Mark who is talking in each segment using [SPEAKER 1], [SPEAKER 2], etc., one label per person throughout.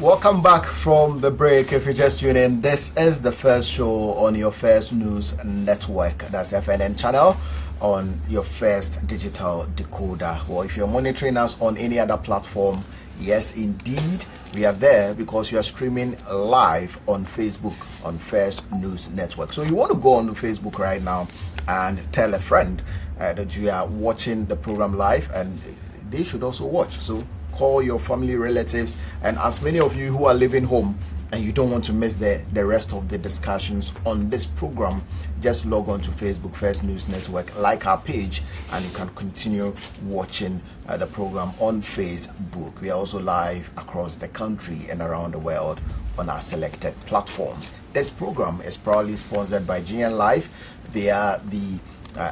[SPEAKER 1] Welcome back from the break. If you just tune in, this is the first show on your first news network. That's FNN channel on your first digital decoder. Well, if you're monitoring us on any other platform, yes, indeed, we are there because you are streaming live on Facebook on First News Network. So you want to go on Facebook right now and tell a friend that you are watching the program live, and they should also watch. So call your family, relatives, and as many of you who are living home and you don't want to miss the rest of the discussions on this program, just log on to Facebook First News Network, like our page, and you can continue watching the program on Facebook. We are also live across the country and around the world on our selected platforms. This program is proudly sponsored by GN Life. They are the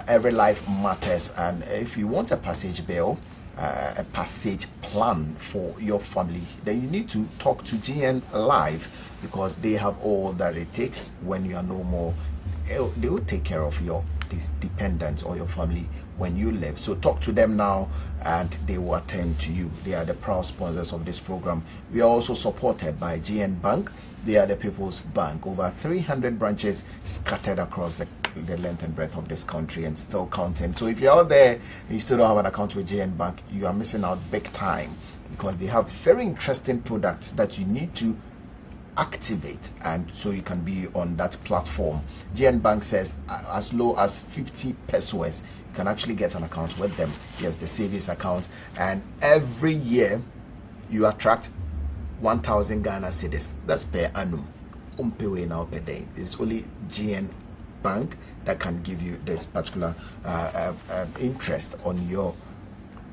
[SPEAKER 1] Every Life Matters, and if you want a passage bill, a passage plan for your family, then you need to talk to GN Live, because they have all that it takes when you are no more. They will take care of your dependents or your family when you live. So talk to them now and they will attend to you. They are the proud sponsors of this program. We are also supported by GN Bank. They are the People's Bank. Over 300 branches scattered across the length and breadth of this country and still counting. So if you're out there and you still don't have an account with GN Bank, you are missing out big time, because they have very interesting products that you need to activate, and so you can be on that platform. GN Bank says as low as 50 pesos you can actually get an account with them. Yes, the savings account, and every year you attract 1,000 Ghana cedis. That's per annum. Umpewe now per day. It's only GN Bank that can give you this particular interest on your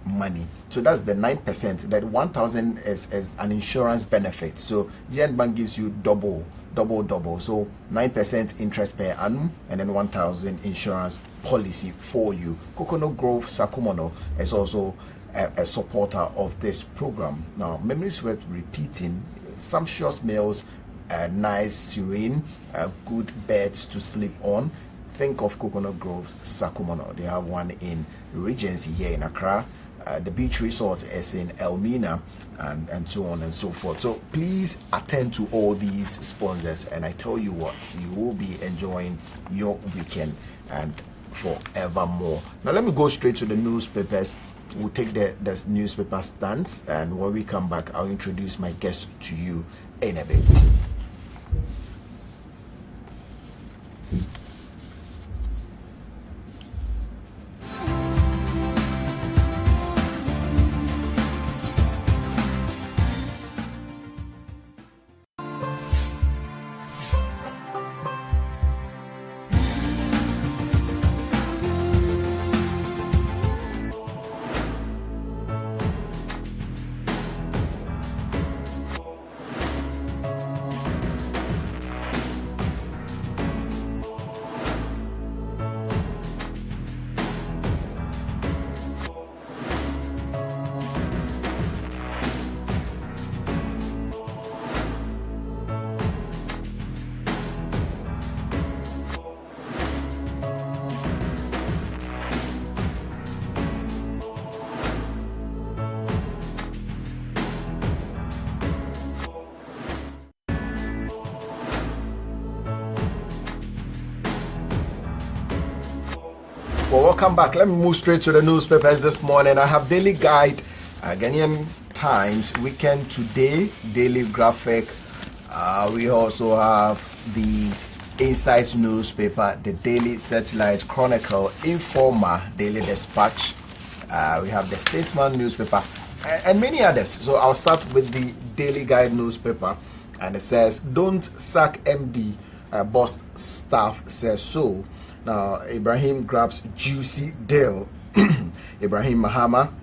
[SPEAKER 1] money. So that's the 9%. That 1,000 is an insurance benefit. So GN Bank gives you double. So 9% interest per annum, and then 1,000 insurance policy for you. Coconut Grove Sakumono is also a supporter of this program. Now, memories worth repeating: sumptuous meals, nice, serene, good beds to sleep on. Think of Coconut Grove Sakumono. They have one in Regency here in Accra. The beach resort is in Elmina, and so on and so forth. So please attend to all these sponsors, and I tell you what, you will be enjoying your weekend and forevermore. Now let me go straight to the newspapers. We'll take the newspaper stands, and when we come back, I'll introduce my guest to you in a bit. Well, welcome back. Let me move straight to the newspapers this morning. I have Daily Guide, Ghanaian Times, Weekend Today, Daily Graphic. We also have the Insights newspaper, the Daily Searchlight Chronicle, Informer, Daily Dispatch. We have the Statesman newspaper, and many others. So I'll start with the Daily Guide newspaper, and it says, "Don't sack MD, boss staff says so." Now, Ibrahim grabs juicy deal. Ibrahim Mahama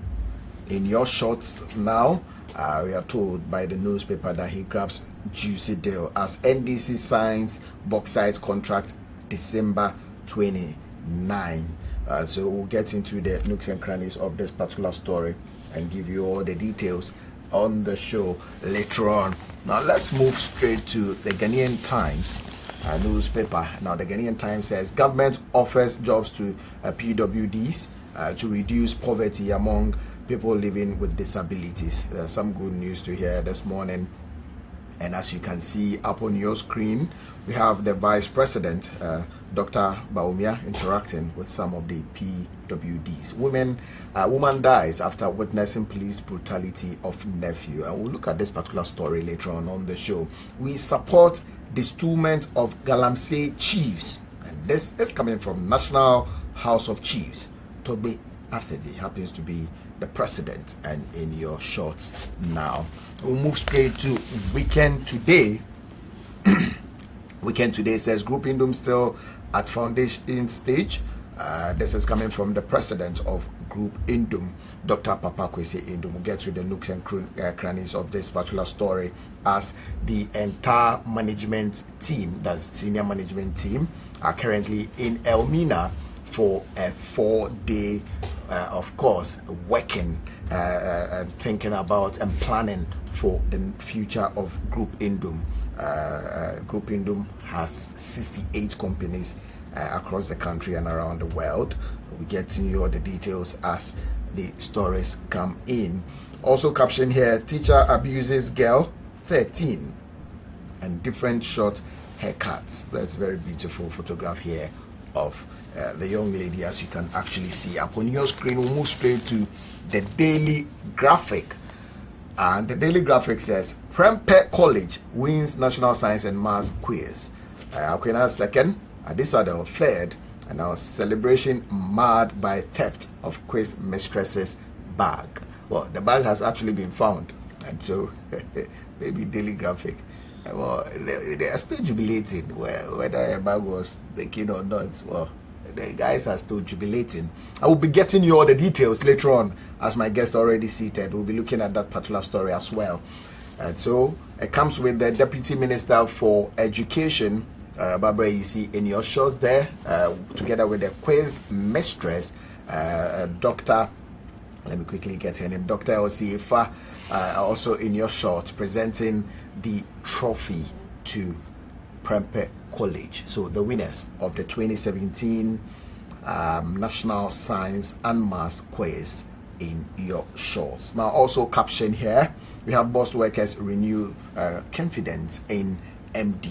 [SPEAKER 1] in your shorts now. We are told by the newspaper that he grabs juicy deal as NDC signs bauxite contract December 29. So we'll get into the nooks and crannies of this particular story and give you all the details on the show later on. Now let's move straight to the Ghanaian Times newspaper. Now the Ghanaian Times says government offers jobs to PWDs to reduce poverty among people living with disabilities. Some good news to hear this morning. And as you can see up on your screen, we have the Vice President, Dr. Bawumia, interacting with some of the PWDs. Woman dies after witnessing police brutality of nephew. And we'll look at this particular story later on the show. We support dismemberment of Galamsey chiefs. And this is coming from National House of Chiefs. Toby Afedi happens to be the president, and in your shorts now. We'll move straight to Weekend Today. Weekend Today says Group Indom still at foundation stage. This is coming from the president of Group Indom, Dr. Papa Kwesi Indom. We'll get to the nooks and crannies of this particular story as the entire management team, that's senior management team, are currently in Elmina for a 4-day, of course, working, thinking about and planning for the future of Group Indom. Group Indom has 68 companies across the country and around the world. We get to know the details as the stories come in. Also captioned here, teacher abuses girl 13 and different short haircuts. That's a very beautiful photograph here of the young lady, as you can actually see up on your screen. We'll move straight to the Daily Graphic, and the Daily Graphic says Prempeh College wins National Science and Maths quiz. Akwena second, Adisado third, and our celebration marred by theft of quiz mistress's bag. Well, the bag has actually been found, and so maybe Daily Graphic, well, they are still jubilating whether a bag was taken or not. Well, the guys are still jubilating. I will be getting you all the details later on, as my guest already seated. We'll be looking at that particular story as well. And so it comes with the Deputy Minister for Education, Barbara, you see in your shots there, together with the quiz mistress, Dr. Let me quickly get her name, Dr. Osiefa, also in your shot, presenting the trophy to Prempeh College. So the winners of the 2017 National Science and Maths quiz in your shorts. Now also captioned here, we have Boss Workers renew confidence in MD.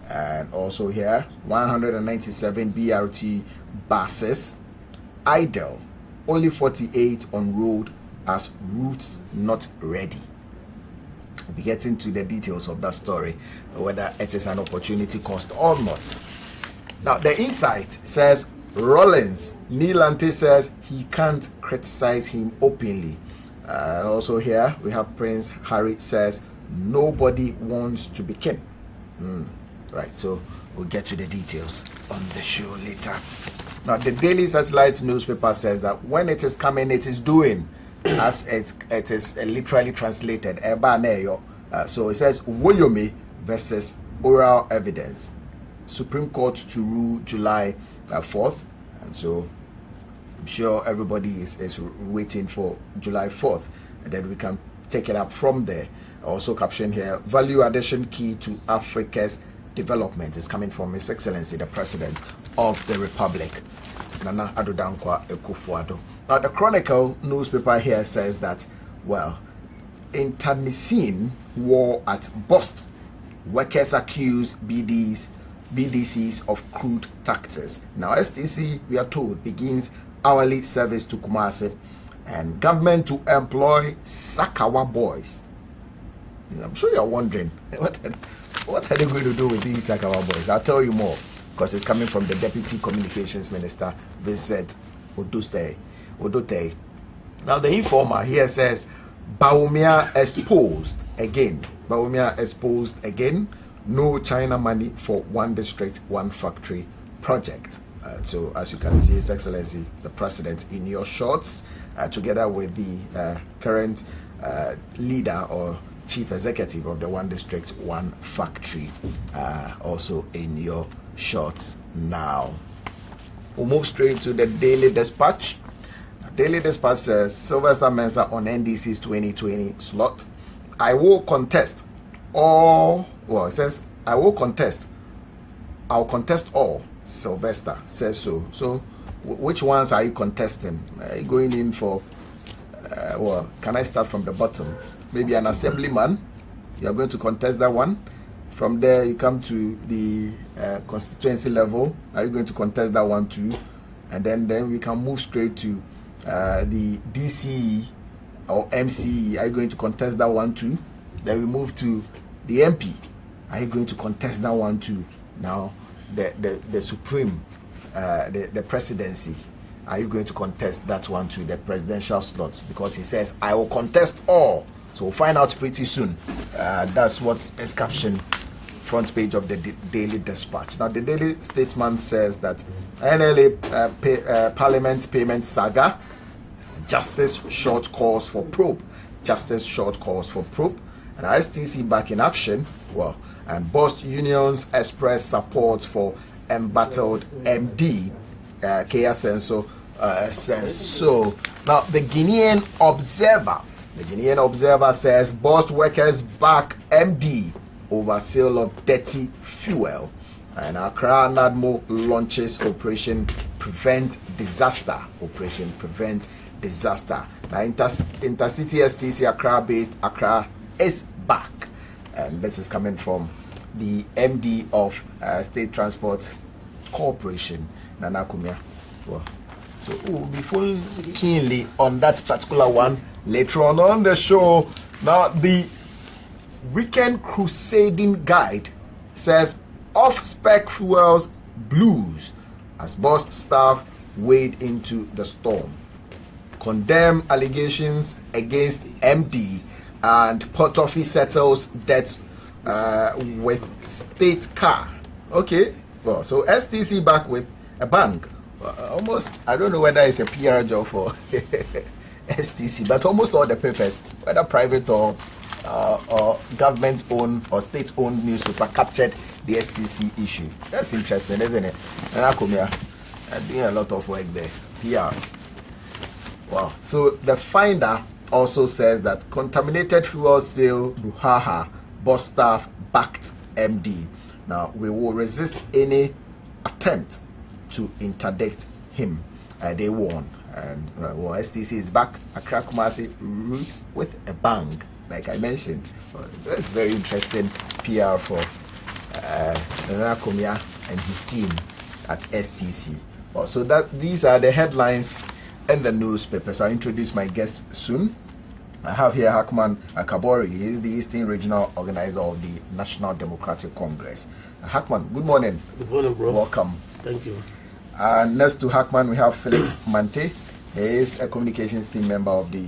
[SPEAKER 1] And also here, 197 BRT buses idle, only 48 on road as routes not ready. We'll be getting to the details of that story, whether it is an opportunity cost or not. Now, the insight says Rollins, Nilante says he can't criticize him openly. And also here, we have Prince Harry says nobody wants to be king. Right, so we'll get to the details on the show later. Now, the Daily Satellite newspaper says that when it is coming, it is doing, as it is literally translated. So it says Woyomi versus oral evidence. Supreme Court to rule July 4th. And so I'm sure everybody is waiting for July 4th. And then we can take it up from there. Also captioned here, value addition key to Africa's development is coming from His Excellency the President of the Republic, Nana Addo Dankwa Akufo-Addo. Now the Chronicle newspaper here says that, well, internecine war at Bust, workers accuse BDCs of crude tactics. Now STC, we are told, begins hourly service to Kumasi, and government to employ Sakawa boys. I'm sure you're wondering, what are they going to do with these Sakawa boys? I'll tell you more, because it's coming from the Deputy Communications Minister, Vincent Odote. Now the Informer here says, Bawumia exposed again. Bawumia exposed again. No China money for one district, one factory project. So as you can see, His Excellency the President in your shorts, together with the current leader or Chief Executive of the One District, One Factory, also in your shorts now. We'll move straight to the Daily Dispatch. Daily Dispatch says Sylvester Mensah on NDC's 2020 slot. I will contest all. Well, it says I will contest. I'll contest all. Sylvester says so. So, which ones are you contesting? Are you going in for? Well, can I start from the bottom? Maybe an assemblyman, You are going to contest that one. From there, you come to the constituency level. Are you going to contest that one too? And then we can move straight to the DCE or MCE. Are you going to contest that one too? Then we move to the MP. Are you going to contest that one too? Now, the Supreme, the presidency. Are you going to contest that one too, the presidential slots? Because he says, I will contest all. So we'll find out pretty soon. That's what is captioned front page of the Daily Dispatch. Now, the Daily Statesman says that NLA Parliament payment saga, justice short calls for probe. Justice short calls for probe. And STC back in action. Well, and boss unions express support for embattled MD. KSN says so. Now, the Guinean Observer says boss workers back MD over sale of dirty fuel. And Accra NADMO launches Operation Prevent Disaster. Operation Prevent Disaster. Now, Intercity STC Accra-based Accra is back. And this is coming from the MD of State Transport Corporation, Nana Kumia. Well, so we'll be following keenly on that particular one later on the show. Now, the Weekend Crusading Guide says off-spec fuels blues as boss staff wade into the storm. Condemn allegations against MD and Port Office settles debt with state car. Okay, well, so STC back with a bank. Almost, I don't know whether it's a PR job for STC, but almost all the papers, whether private or government-owned or state-owned newspaper, captured the STC issue. That's interesting, isn't it? And I come here, I'm doing a lot of work there. PR. Wow. So the Finder also says that contaminated fuel sale brouhaha, boss staff backed MD. Now, we will resist any attempt to interdict him. They warn. And well, STC is back. Accra Kumasi route with a bang, like I mentioned. That's very interesting PR for Nana Komia and his team at STC. Well, so these are the headlines in the newspapers. I'll introduce my guest soon. I have here Hackman Akabori. He is the Eastern Regional Organizer of the National Democratic Congress. Hackman, good morning.
[SPEAKER 2] Good morning, bro.
[SPEAKER 1] Welcome.
[SPEAKER 2] Thank you.
[SPEAKER 1] Next to Hackman, we have Felix Mante. He is a communications team member of the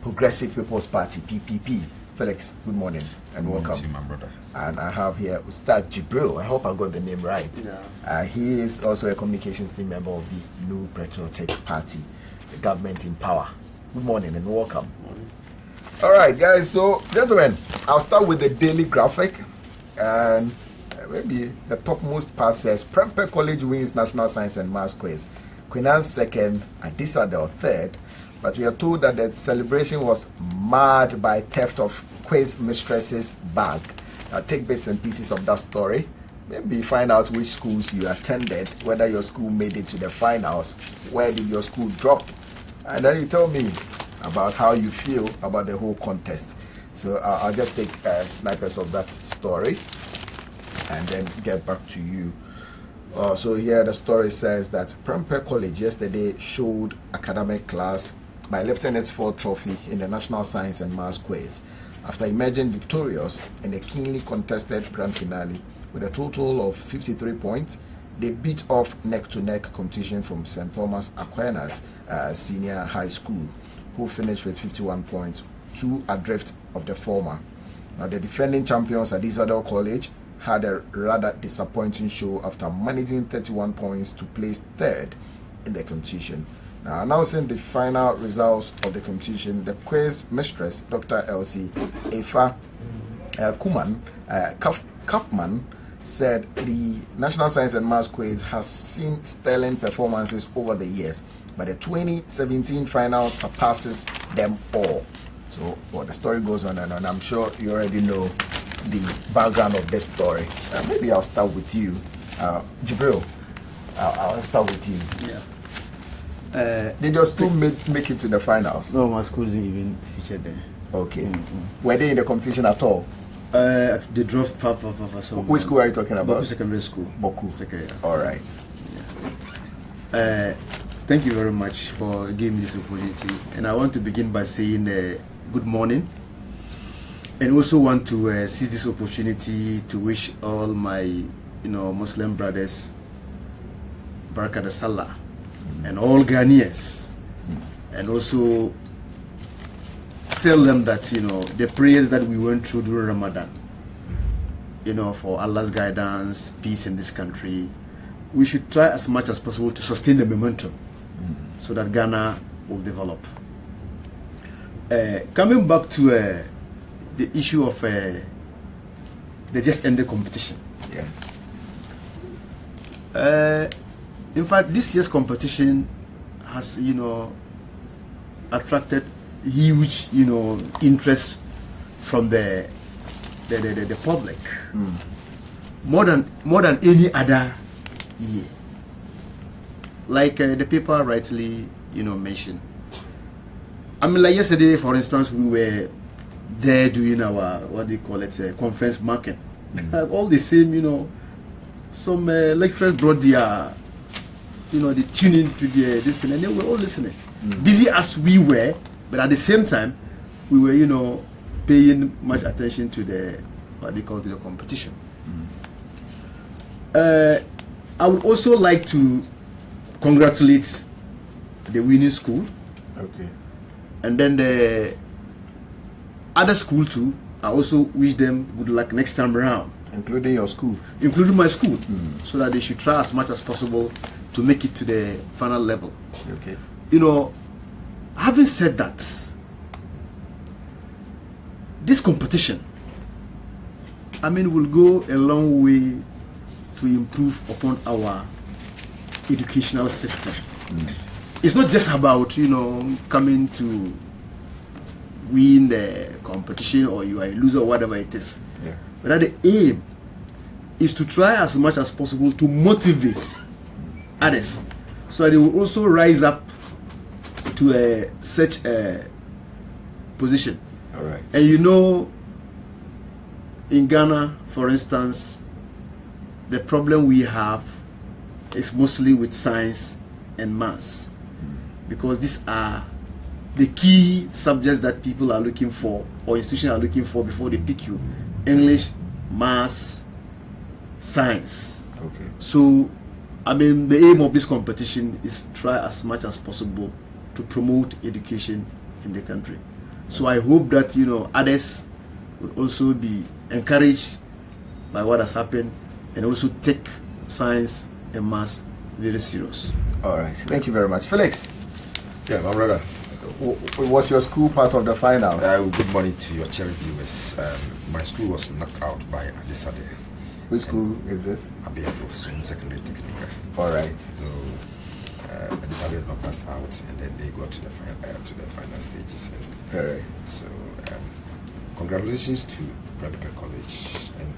[SPEAKER 1] Progressive People's Party, PPP. Felix, good morning and welcome.
[SPEAKER 3] Good morning, my brother.
[SPEAKER 1] And I have here Ustad Jibril. I hope I got the name right.
[SPEAKER 2] Yeah.
[SPEAKER 1] He is also a communications team member of the New Patriotic Party, the government in power. Good morning and welcome.
[SPEAKER 2] Morning.
[SPEAKER 1] All right, guys. So, gentlemen, I'll start with the daily graphic. And maybe the topmost part says Prempeh College wins National Science and Maths quiz. Queen Anne's second, Adisadel third. But we are told that the celebration was marred by theft of quiz mistress's bag. Now, take bits and pieces of that story. Maybe find out which schools you attended, whether your school made it to the finals, where did your school drop, and then you tell me about how you feel about the whole contest. So I'll just take snipers of that story and then get back to you. So here the story says that Prempeh College yesterday showed academic class by lifting its fourth trophy in the National Science and Maths quiz after emerging victorious in a keenly contested grand finale with a total of 53 points. They beat off neck-to-neck competition from St. Thomas Aquinas Senior High School, who finished with 51 points, 2 adrift of the former. Now, the defending champions at Isadel College had a rather disappointing show after managing 31 points to place third in the competition. Now, announcing the final results of the competition, the quiz mistress, Dr. Elsie Efa Kaufman, said the National Science and Maths quiz has seen sterling performances over the years, but the 2017 final surpasses them all. So, well, the story goes on and on. I'm sure you already know the background of this story. Maybe I'll start with you, Jibril. I'll start with you.
[SPEAKER 2] Yeah.
[SPEAKER 1] Did your school make it to the finals?
[SPEAKER 2] No, my school didn't even feature there.
[SPEAKER 1] Okay. Were they in the competition at all?
[SPEAKER 2] They drove far.
[SPEAKER 1] Which school are you talking about?
[SPEAKER 2] Boku Secondary School.
[SPEAKER 1] Boku.
[SPEAKER 2] Okay, yeah.
[SPEAKER 1] All right.
[SPEAKER 2] Yeah. Thank you very much for giving me this opportunity. And I want to begin by saying good morning. And also want to seize this opportunity to wish all my, Muslim brothers Barakat Salah and all Ghanaians, and also tell them that the prayers that we went through during Ramadan, for Allah's guidance, peace in this country, we should try as much as possible to sustain the momentum so that Ghana will develop. Coming back to the issue of the just ended competition.
[SPEAKER 1] Yes.
[SPEAKER 2] In fact, this year's competition has, attracted huge, interest from the public, more than any other year. Like the paper rightly, mentioned. I mean, like yesterday, for instance, we were there doing our conference market. All the same, some lecturers brought their, they tuned into this thing, and they were all listening. Busy as we were, but at the same time, we were, paying much attention to the competition. I would also like to congratulate the winning school.
[SPEAKER 1] Okay.
[SPEAKER 2] And then the other school too. I also wish them good luck next time around.
[SPEAKER 1] Including your school?
[SPEAKER 2] Including my school. So that they should try as much as possible to make it to the final level.
[SPEAKER 1] Okay.
[SPEAKER 2] Having said that, this competition, will go a long way to improve upon our educational system. It's not just about, coming to win the competition or you are a loser or whatever it is.
[SPEAKER 1] Yeah.
[SPEAKER 2] But the aim is to try as much as possible to motivate others so that they will also rise up to such a position.
[SPEAKER 1] All right.
[SPEAKER 2] And in Ghana, for instance, the problem we have is mostly with science and maths, because these are the key subjects that people are looking for or institutions are looking for before they pick you: English, maths, science.
[SPEAKER 1] Okay.
[SPEAKER 2] So, the aim of this competition is try as much as possible to promote education in the country. So I hope that others would also be encouraged by what has happened and also take science and maths very serious.
[SPEAKER 1] All right. Thank you very much, Felix.
[SPEAKER 3] Yeah, my brother.
[SPEAKER 1] Was your school part of the finals?
[SPEAKER 3] Good morning to your cherry viewers. My school was knocked out by Asare.
[SPEAKER 1] Which school is this?
[SPEAKER 3] Abiafo Secondary Technical.
[SPEAKER 1] All right.
[SPEAKER 3] So Asare knocked us out, and then they got to the final stages.
[SPEAKER 1] All right.
[SPEAKER 3] So congratulations to Prepper College, and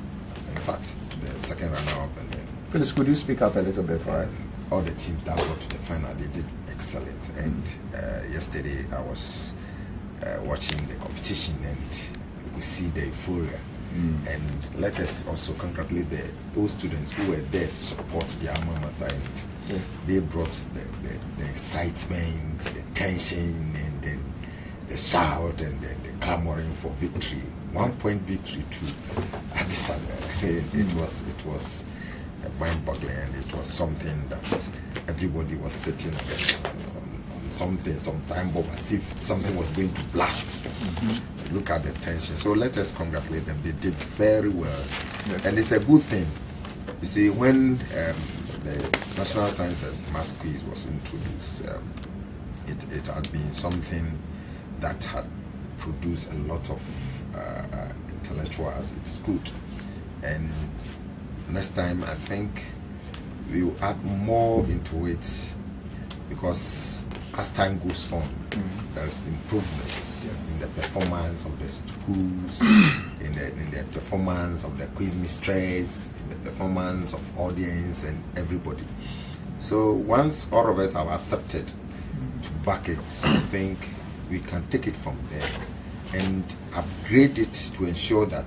[SPEAKER 3] in fact to the second runner-up, and then.
[SPEAKER 1] Felix, could you speak up a little bit for us?
[SPEAKER 3] All the teams that got to the final, they did excellent. And yesterday I was watching the competition, and you could see the euphoria. And let us also congratulate those students who were there to support the alma mater, and they brought the excitement, the tension, and then the shout and the clamoring for victory. 1 point victory to Addis Ababa. It was mind-boggling, and it was something that everybody was sitting on something, some time bomb, as if something was going to blast. Look at the tension. So let us congratulate them. They did very well, and it's a good thing. You see, when the National Science and Maths Quiz was introduced, it had been something that had produced a lot of intellectuals. It's good, and next time I think we will add more into it, because as time goes on, there is improvements in the performance of the schools, in the performance of the quiz mistress, in the performance of audience and everybody. So once all of us have accepted to back it, I think we can take it from there. and upgrade it to ensure that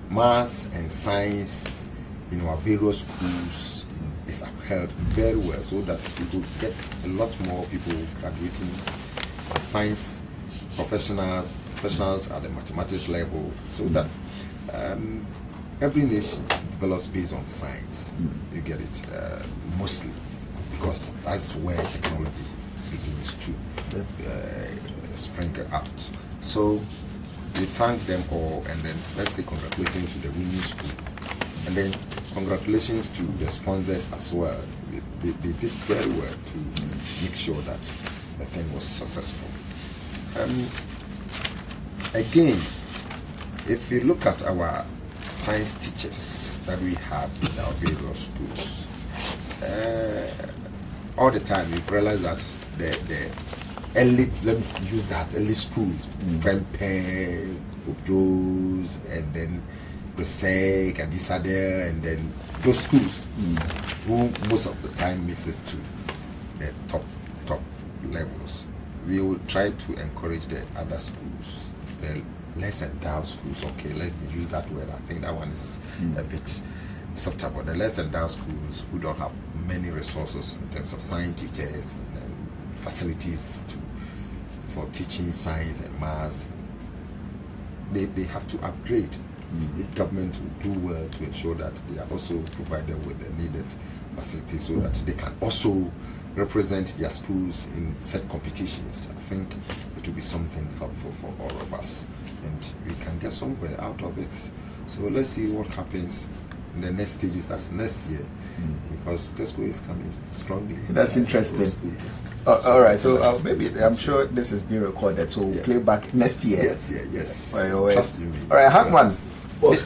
[SPEAKER 3] maths and science in our various schools is upheld very well, so that we will get a lot more people graduating as science professionals at the mathematics level, so that every nation develops based on science. You get it, mostly, because that's where technology begins to spring out. So we thank them all, and then let's say congratulations to the winning school, and then congratulations to the sponsors as well. They did very well to make sure that the thing was successful. Again, if you look at our science teachers that we have in our various schools, all the time we've realized that the elite, let me use that, elite schools, Prempeh, Objos, and then Presec and Asare, and then those schools who most of the time makes it to the top levels. We will try to encourage the other schools, the less endowed schools. Okay, let me use that word. I think that one is a bit acceptable. The less endowed schools who don't have many resources in terms of science teachers and facilities for teaching science and maths, they have to upgrade. The government will do well to ensure that they are also provided with the needed facilities so that they can also represent their schools in set competitions. I think it will be something helpful for all of us, and we can get somewhere out of it. So let's see what happens in the next stages, that's next year, because the school is coming strongly.
[SPEAKER 1] That's interesting. All right, so maybe I'm sure this is being recorded, so we'll play back next year.
[SPEAKER 3] Yes.
[SPEAKER 1] Trust me. All right, Hackman,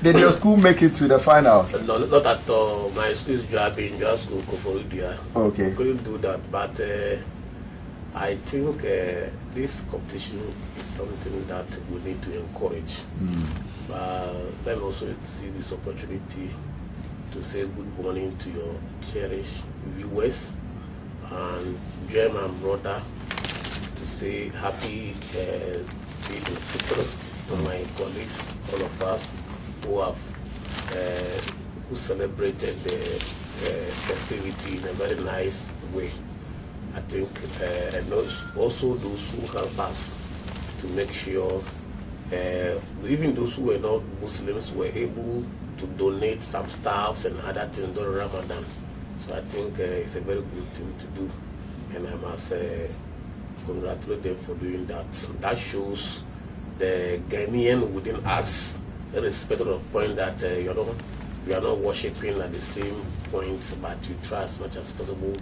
[SPEAKER 1] did your school make it to the finals?
[SPEAKER 4] No, not at all. My school is Joabin, Joa School, Koforidua.
[SPEAKER 1] Okay.
[SPEAKER 4] Couldn't do that, but I think this competition is something that we need to encourage. But let me also see this opportunity to say good morning to your cherished viewers, and join my brother to say happy Eid al-Fitr to my colleagues, all of us who have who celebrated the festivity in a very nice way. I think, and also those who help us to make sure, even those who were not Muslims were able to donate some stuffs and other things during Ramadan. So I think it's a very good thing to do, and I must congratulate them for doing that. That shows the Ghanaian within us, irrespective of the point that you are not worshipping at the same point, but you try as much as possible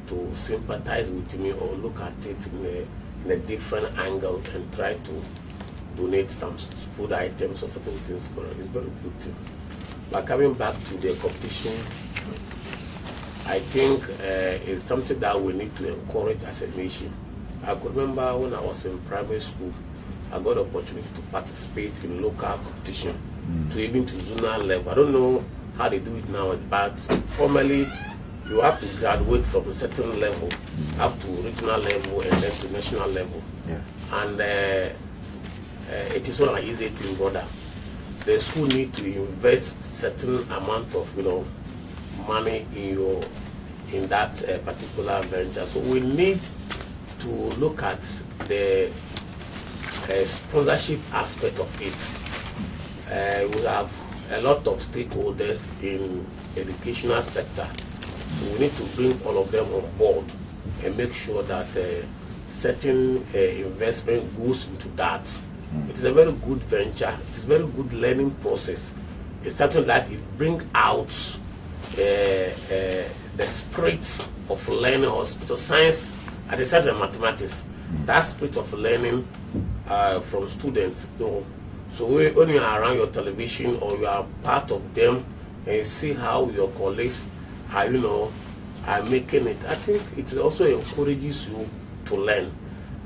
[SPEAKER 4] to sympathize with me or look at it in a different angle and try to donate some food items or certain things for it. It's very good thing. But coming back to the competition, I think it's something that we need to encourage as a nation. I could remember when I was in primary school, I got the opportunity to participate in local competition, to even to zonal level. I don't know how they do it now, but formally you have to graduate from a certain level up to regional level and then to national level.
[SPEAKER 1] Yeah.
[SPEAKER 4] And it is not an easy thing, brother. The school need to invest certain amount of money in that particular venture. So we need to look at the sponsorship aspect of it. We have a lot of stakeholders in educational sector, so we need to bring all of them on board and make sure that certain investment goes into that. It is a very good venture. It is a very good learning process. It's something that it brings out the spirit of learning, or spirit of science, and the science and mathematics. That spirit of learning from students. So when you are around your television or you are part of them, and you see how your colleagues are, are making it, I think it also encourages you to learn.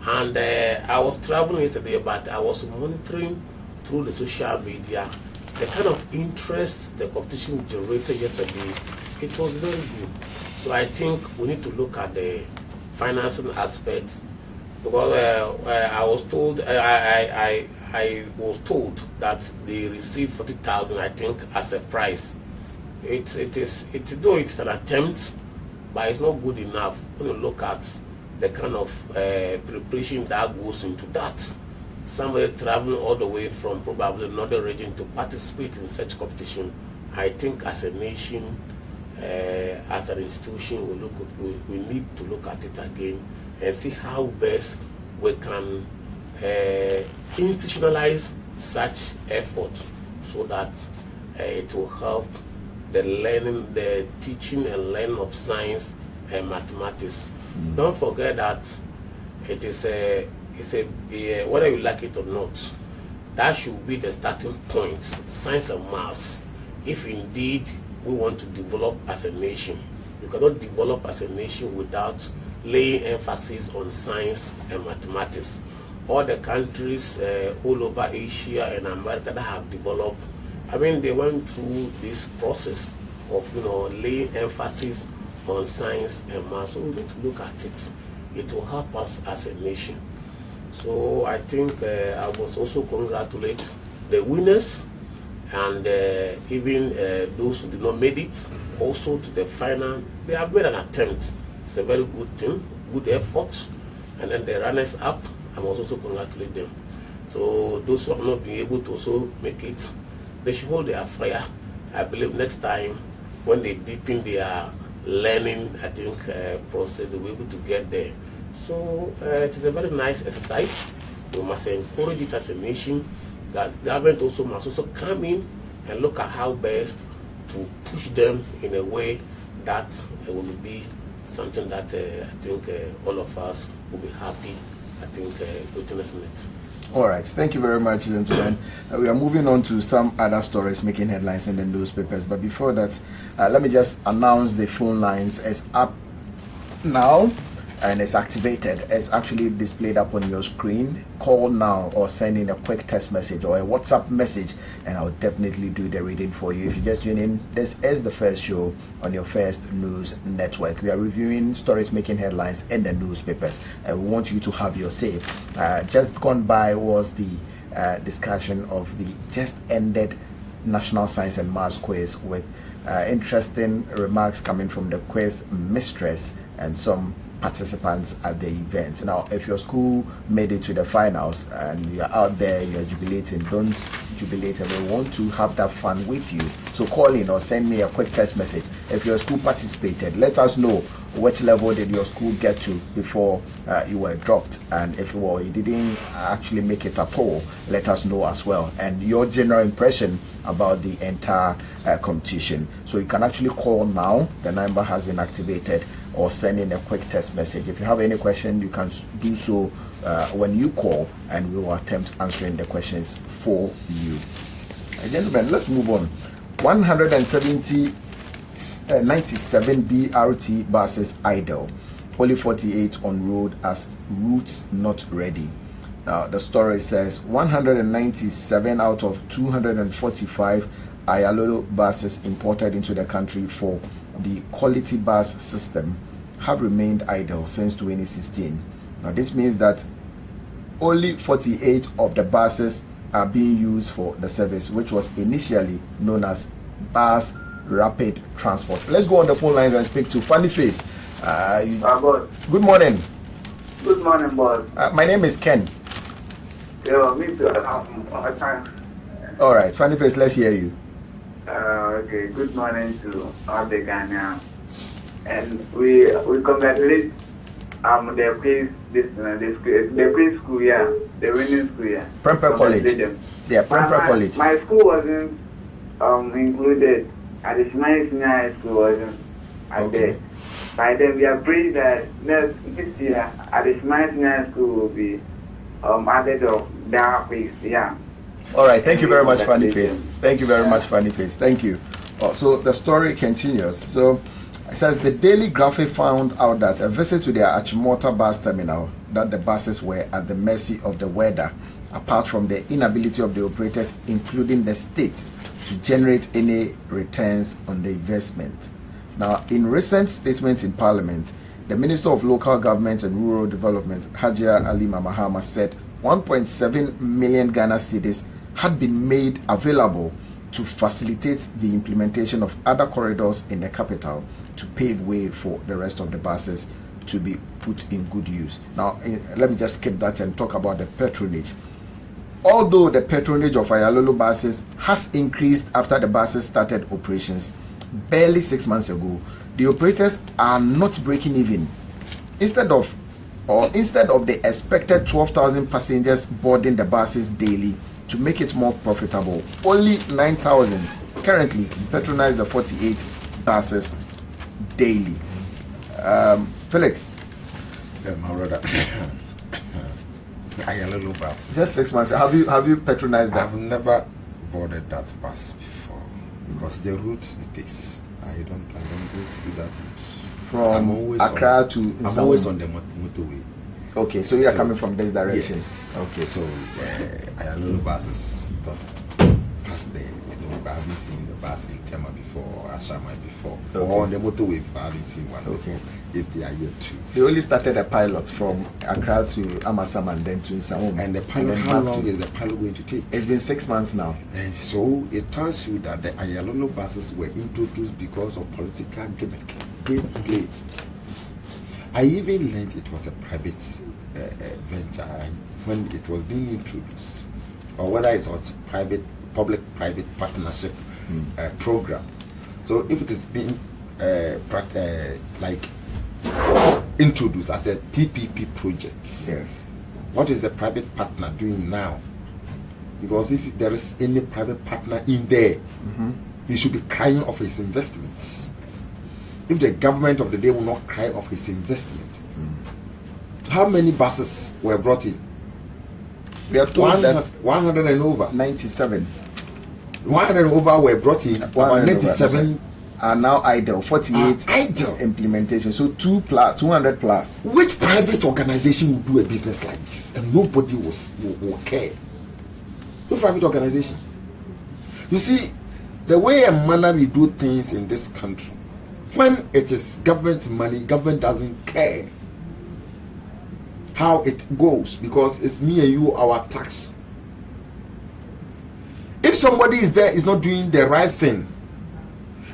[SPEAKER 4] And I was traveling yesterday, but I was monitoring through the social media the kind of interest the competition generated yesterday. It was very good. So I think we need to look at the financing aspect, because I was told, I I was told that they received 40,000, I think, as a prize. Though it's an attempt, but it's not good enough when you look at the kind of preparation that goes into that. Somebody traveling all the way from probably another region to participate in such competition, I think as a nation, as an institution, we need to look at it again and see how best we can institutionalize such effort so that it will help the learning, the teaching and learning of science and mathematics. Don't forget that it is whether you like it or not, that should be the starting point, science and maths, if indeed we want to develop as a nation. You cannot develop as a nation without laying emphasis on science and mathematics. All the countries all over Asia and America that have developed, I mean, they went through this process of laying emphasis on science and maths. So we need to look at it. It will help us as a nation. So I think I must also congratulate the winners and even those who did not make it also to the final. They have made an attempt. It's a very good thing, good effort. And then the runners up, I must also congratulate them. So those who have not been able to also make it, they should hold their fire. I believe next time when they deepen their learning, I think process, they'll be able to get there. So it is a very nice exercise. We must encourage it as a nation. That government also must also come in and look at how best to push them in a way that it will be something that I think all of us will be happy, I think, witnessing it.
[SPEAKER 1] All right, thank you very much, gentlemen. We are moving on to some other stories making headlines in the newspapers. But before that, let me just announce the phone lines is up now and it's activated. It's actually displayed up on your screen. Call now or send in a quick text message or a WhatsApp message, and I'll definitely do the reading for you. If you just tune in, this is the first show on your first news network. We are reviewing stories making headlines in the newspapers, and we want you to have your say. Just gone by was the discussion of the just ended National Science and Maths quiz, with interesting remarks coming from the quiz mistress and some participants at the event. Now, if your school made it to the finals and you're out there, you're jubilating, don't jubilate, and we want to have that fun with you. So call in or send me a quick text message. If your school participated, let us know which level did your school get to before you were dropped, and if you didn't actually make it at all, let us know as well, and your general impression about the entire competition. So you can actually call now, the number has been activated, or send in a quick text message. If you have any question, you can do so when you call, and we will attempt answering the questions for you. Gentlemen, let's move on. 97 BRT buses idle, only 48 on road as routes not ready. Now the story says 197 out of 245 Ayalolo buses imported into the country for the quality bus system have remained idle since 2016. Now this means that only 48 of the buses are being used for the service, which was initially known as Bus Rapid Transport. Let's go on the phone lines and speak to Funny Face. Good morning.
[SPEAKER 5] Good morning, boss.
[SPEAKER 1] My name is Ken.
[SPEAKER 5] Yeah, me too.
[SPEAKER 1] All right, Funny Face, let's hear you.
[SPEAKER 5] Okay, good morning to all the Ghana, and we congratulate the preschool, yeah, the winning school, yeah.
[SPEAKER 1] Prempeh College. Yeah, Prempeh College.
[SPEAKER 5] My school wasn't included. Additional senior high school wasn't there. By then we are praying that this year additional senior high school will be added of that place, yeah.
[SPEAKER 1] All right, thank you very much, Funny Face. Thank you very much, Funny Face. Thank you. So the story continues. So it says the Daily Graphic found out that a visit to their Achimota bus terminal, that the buses were at the mercy of the weather, apart from the inability of the operators, including the state, to generate any returns on the investment. Now, in recent statements in Parliament, the Minister of Local Government and Rural Development, Hajia Alima Mahama, said 1.7 million Ghana cedis had been made available to facilitate the implementation of other corridors in the capital to pave way for the rest of the buses to be put in good use. Now, let me just skip that and talk about the patronage. Although the patronage of Ayalolo buses has increased after the buses started operations barely 6 months ago, the operators are not breaking even. Instead of the expected 12,000 passengers boarding the buses daily, to make it more profitable, only 9,000 currently patronize the 48 buses daily. Felix,
[SPEAKER 3] my brother, Ayalolo bus.
[SPEAKER 1] Just 6 months. Have you patronized that?
[SPEAKER 3] I've never boarded that bus before because the route it takes. I don't go through that route.
[SPEAKER 1] From Accra to
[SPEAKER 3] I'm always on the motorway.
[SPEAKER 1] Okay, so you are coming from this direction.
[SPEAKER 3] Yes.
[SPEAKER 1] Okay.
[SPEAKER 3] So Ayalolo buses don't pass there. I haven't seen the bus in Tema before or Asare before.
[SPEAKER 1] Okay.
[SPEAKER 3] Or on the motorway I haven't seen one.
[SPEAKER 1] Okay.
[SPEAKER 3] If they are here too.
[SPEAKER 1] They only started a pilot from Accra to Amasam and then to Nsawam.
[SPEAKER 3] And the pilot, how long is the pilot going to take?
[SPEAKER 1] It's been 6 months now.
[SPEAKER 3] And so it tells you that the Ayalolo buses were introduced because of political gimmick, gameplay. I even learned it was a private venture when it was being introduced, or whether it was public-private partnership program. So if it is being like introduced as a PPP project,
[SPEAKER 1] Yes.
[SPEAKER 3] what is the private partner doing now? Because if there is any private partner in there, he should be crying off his investments. If the government of the day will not cry off his investment, how many buses were brought in?
[SPEAKER 1] We are told that
[SPEAKER 3] 100 and over.
[SPEAKER 1] 97
[SPEAKER 3] 100 and over were brought in. About 97
[SPEAKER 1] are now idle. 48
[SPEAKER 3] are idle.
[SPEAKER 1] implementation. So 200 plus.
[SPEAKER 3] Which private organization will do a business like this and nobody will care? Which private organization? You see, the way and manner we do things in this country, when it is government's money, government doesn't care how it goes because it's me and you, our tax. If somebody is there is not doing the right thing,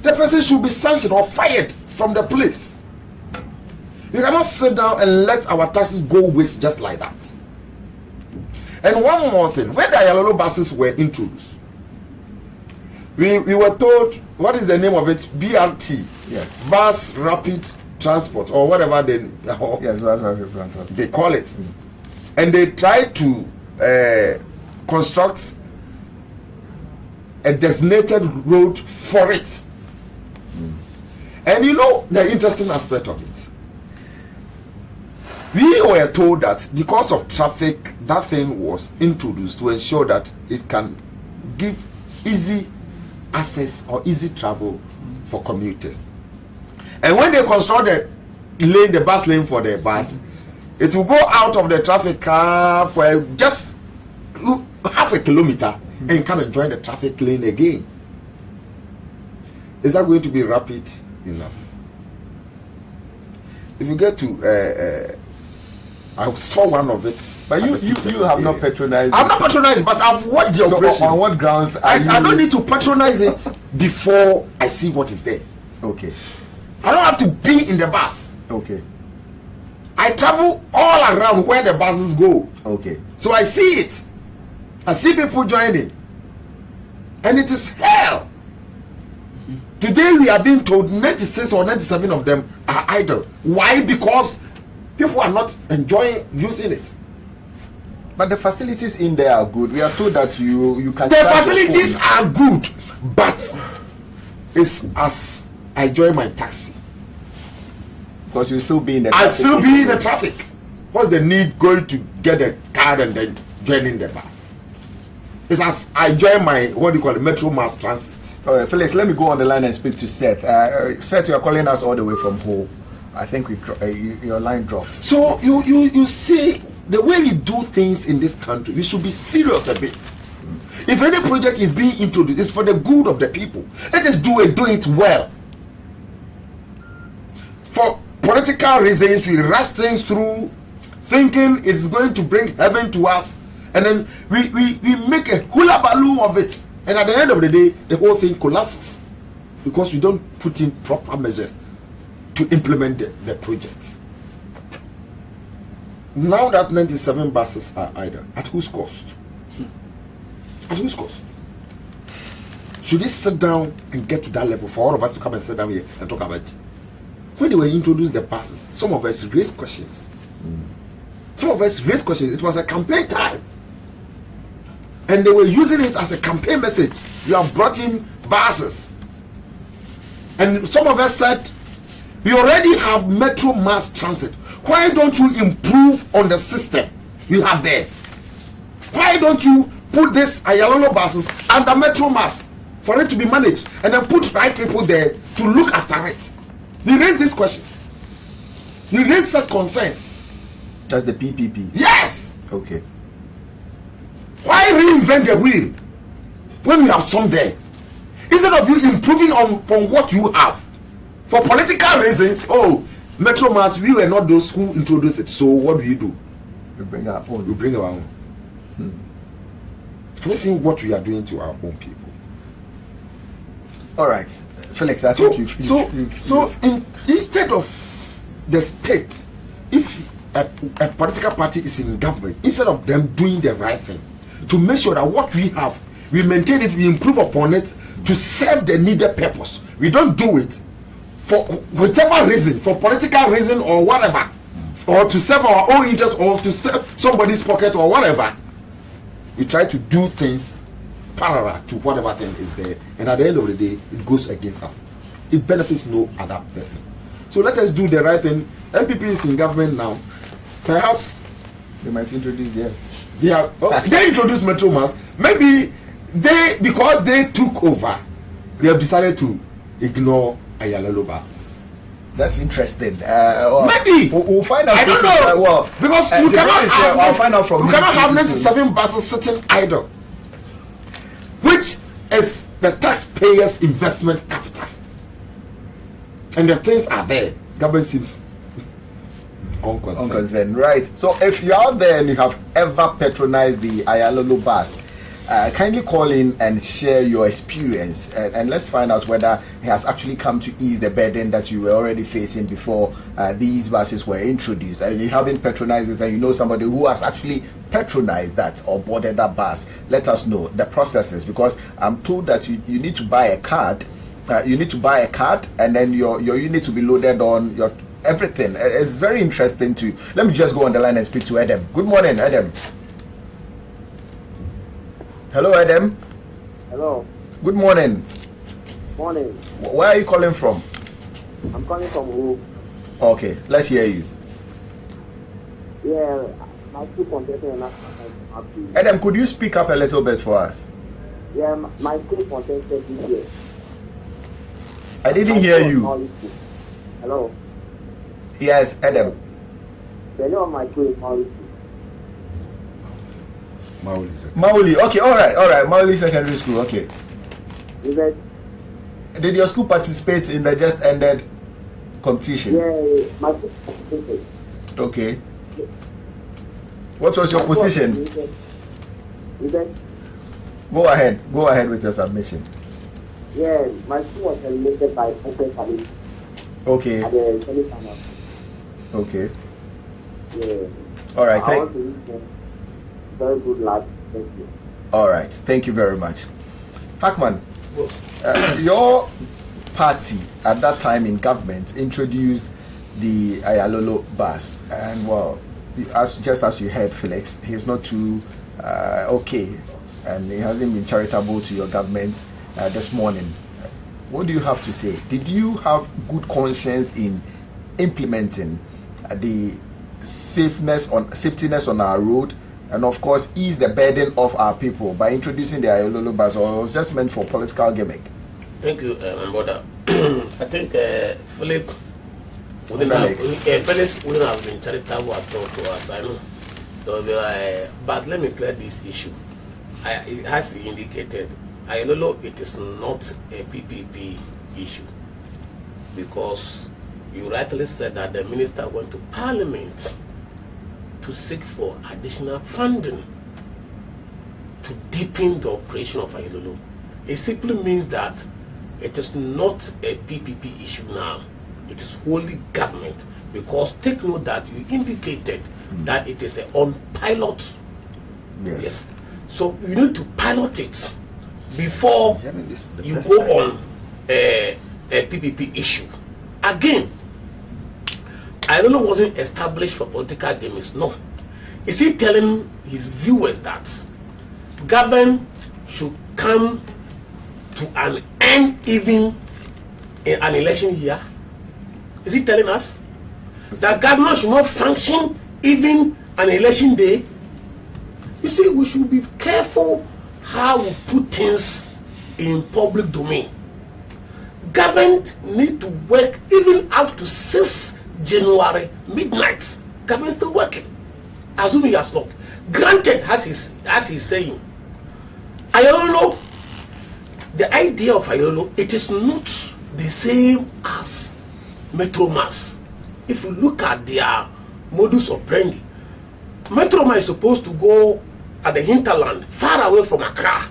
[SPEAKER 3] the person should be sanctioned or fired from the place. You cannot sit down and let our taxes go waste just like that. And one more thing, when the Ayalolo buses were introduced, we were told, what is the name of it? BRT.
[SPEAKER 1] Yes.
[SPEAKER 3] Bus Rapid Transport or whatever
[SPEAKER 1] Yes,
[SPEAKER 3] they call it. And they tried to construct a designated road for it. And you know the interesting aspect of it. We were told that because of traffic, that thing was introduced to ensure that it can give easy access or easy travel for commuters. And when they construct the bus lane for the bus, it will go out of the traffic car for just half a kilometer and come and join the traffic lane again. Is that going to be rapid enough? If you get to I saw one of it.
[SPEAKER 1] But you have not patronized
[SPEAKER 3] I'm not patronized, but I've watched the operation.
[SPEAKER 1] On what grounds
[SPEAKER 3] I don't need to patronize it before I see what is there.
[SPEAKER 1] Okay.
[SPEAKER 3] I don't have to be in the bus.
[SPEAKER 1] Okay.
[SPEAKER 3] I travel all around where the buses go.
[SPEAKER 1] Okay.
[SPEAKER 3] So I see it. I see people joining. And it is hell. Today we are being told 96 or 97 of them are idle. Why? Because people are not enjoying using it.
[SPEAKER 1] But the facilities in there are good. We are told that you can.
[SPEAKER 3] The facilities are good, but it's as I join my taxi.
[SPEAKER 1] Because you'll still be in the
[SPEAKER 3] I'll
[SPEAKER 1] traffic.
[SPEAKER 3] still be in the traffic. What's the need going to get a card and then joining the bus? It's as I join my, what do you call it, Metro Mass Transit.
[SPEAKER 1] All right, Felix, let me go on the line and speak to Seth. Seth, you are calling us all the way from home. I think your line dropped.
[SPEAKER 3] So you see, the way we do things in this country, we should be serious a bit. If any project is being introduced, it's for the good of the people. Let us do it well. For political reasons, we rush things through, thinking it's going to bring heaven to us.
[SPEAKER 2] And then we make a hula balloon of it. And at the end of the day, the whole thing collapses. Because we don't put in proper measures to implement the project. Now that 97 buses are idle, at whose cost? At whose cost? Should we sit down and get to that level for all of us to come and sit down here and talk about it? When they were introduced the buses, some of us raised questions. Some of us raised questions. It was a campaign time. And they were using it as a campaign message. You have brought in buses. And some of us said, we already have metro mass transit. Why don't you improve on the system you have there? Why don't you put this Ayalolo buses under metro mass for it to be managed, and then put right people there to look after it? We raise these questions. We raise such concerns.
[SPEAKER 1] That's the PPP.
[SPEAKER 2] Yes.
[SPEAKER 1] Okay.
[SPEAKER 2] Why reinvent the wheel when we have some there? Instead of you improving on what you have for political reasons. Oh, metro mass, we were not those who introduced it. So what do?
[SPEAKER 1] We bring our own.
[SPEAKER 2] We bring our own. Have you seen what we are doing to our own people?
[SPEAKER 1] All right, Felix. I think
[SPEAKER 2] instead of the state, if a political party is in government, instead of them doing the right thing to make sure that what we have, we maintain it, we improve upon it to serve the needed purpose. We don't do it for whichever reason, for political reason or whatever, or to serve our own interest or to serve somebody's pocket or whatever. We try to do things parallel to whatever thing is there, and at the end of the day, it goes against us. It benefits no other person. So let us do the right thing. MPP is in government now. Perhaps
[SPEAKER 1] they might introduce theirs.
[SPEAKER 2] They introduced metro mass. Maybe because they took over, they have decided to ignore Ayalolo buses.
[SPEAKER 1] That's interesting.
[SPEAKER 2] Maybe
[SPEAKER 1] we'll find out.
[SPEAKER 2] I don't know.
[SPEAKER 1] Well,
[SPEAKER 2] because you cannot have 97
[SPEAKER 1] soon.
[SPEAKER 2] buses sitting idle, which is the taxpayers' investment capital, and the things are there. Government seems
[SPEAKER 1] unconcerned. Right. So if you're out there and you have ever patronized the Ayalolo bus, kindly call in and share your experience, and let's find out whether it has actually come to ease the burden that you were already facing before these buses were introduced. And you haven't patronized it, and you know somebody who has actually patronized that or boarded that bus, let us know the processes, because I'm told that you need to buy a card. You need to buy a card, and then your unit to be loaded on your everything. It's very interesting too. Let me just go on the line and speak to Adam. Good morning, Adam. Hello, Adam.
[SPEAKER 6] Hello.
[SPEAKER 1] Good morning.
[SPEAKER 6] Morning.
[SPEAKER 1] Where are you calling from?
[SPEAKER 6] I'm calling from who?
[SPEAKER 1] Okay, let's hear you.
[SPEAKER 6] Yeah, my school contested and
[SPEAKER 1] Adam, could you speak up a little bit for us?
[SPEAKER 6] Yeah, my school contested this year.
[SPEAKER 1] I didn't hear you.
[SPEAKER 6] Hello.
[SPEAKER 1] Yes, Adam.
[SPEAKER 6] The name of my school is Mauli.
[SPEAKER 1] Mauli. Okay, all right. Mauli Secondary School. Okay. Did your school participate in the just ended competition?
[SPEAKER 6] Yeah, my school participated.
[SPEAKER 1] Okay. What was your position? Go ahead with your submission.
[SPEAKER 6] Yeah, my school was eliminated by Asare.
[SPEAKER 1] Okay.
[SPEAKER 6] At the semi-final.
[SPEAKER 1] Okay.
[SPEAKER 6] Yeah.
[SPEAKER 1] All right.
[SPEAKER 6] I want to wish them very good luck. Thank you.
[SPEAKER 1] All right. Thank you very much. Hackman, your party at that time in government introduced the Ayalolo bus, and well, just as you heard, Felix, he's not too okay, and he hasn't been charitable to your government this morning. What do you have to say? Did you have good conscience in implementing the safetiness on our road, and of course ease the burden of our people by introducing the Ayalolo bus, or it was just meant for political gimmick?
[SPEAKER 4] Thank you, my brother. I think Felix wouldn't have been charitable at all to us. I know. So, but let me clear this issue. It has indicated Ayalolo, it is not a PPP issue, because you rightly said that the minister went to Parliament to seek for additional funding to deepen the operation of Ayololo. It simply means that it is not a PPP issue now. It is wholly government, because take note that you indicated that it is on pilot. Yes. So you need to pilot it before you go on a PPP issue. Again, Ayololo wasn't established for political games. No. Is he telling his viewers that government should come to an end even in an election year? Is he telling us that government should not function even an election day? You see, we should be careful how we put things in public domain. Government need to work even up to 6 January midnight. Government still working, assuming he has not. Granted, as he's saying, Ayololo, the idea of Ayololo, it is not the same as Metromas. If you look at their modus operandi, Metroma is supposed to go at the hinterland, far away from Accra,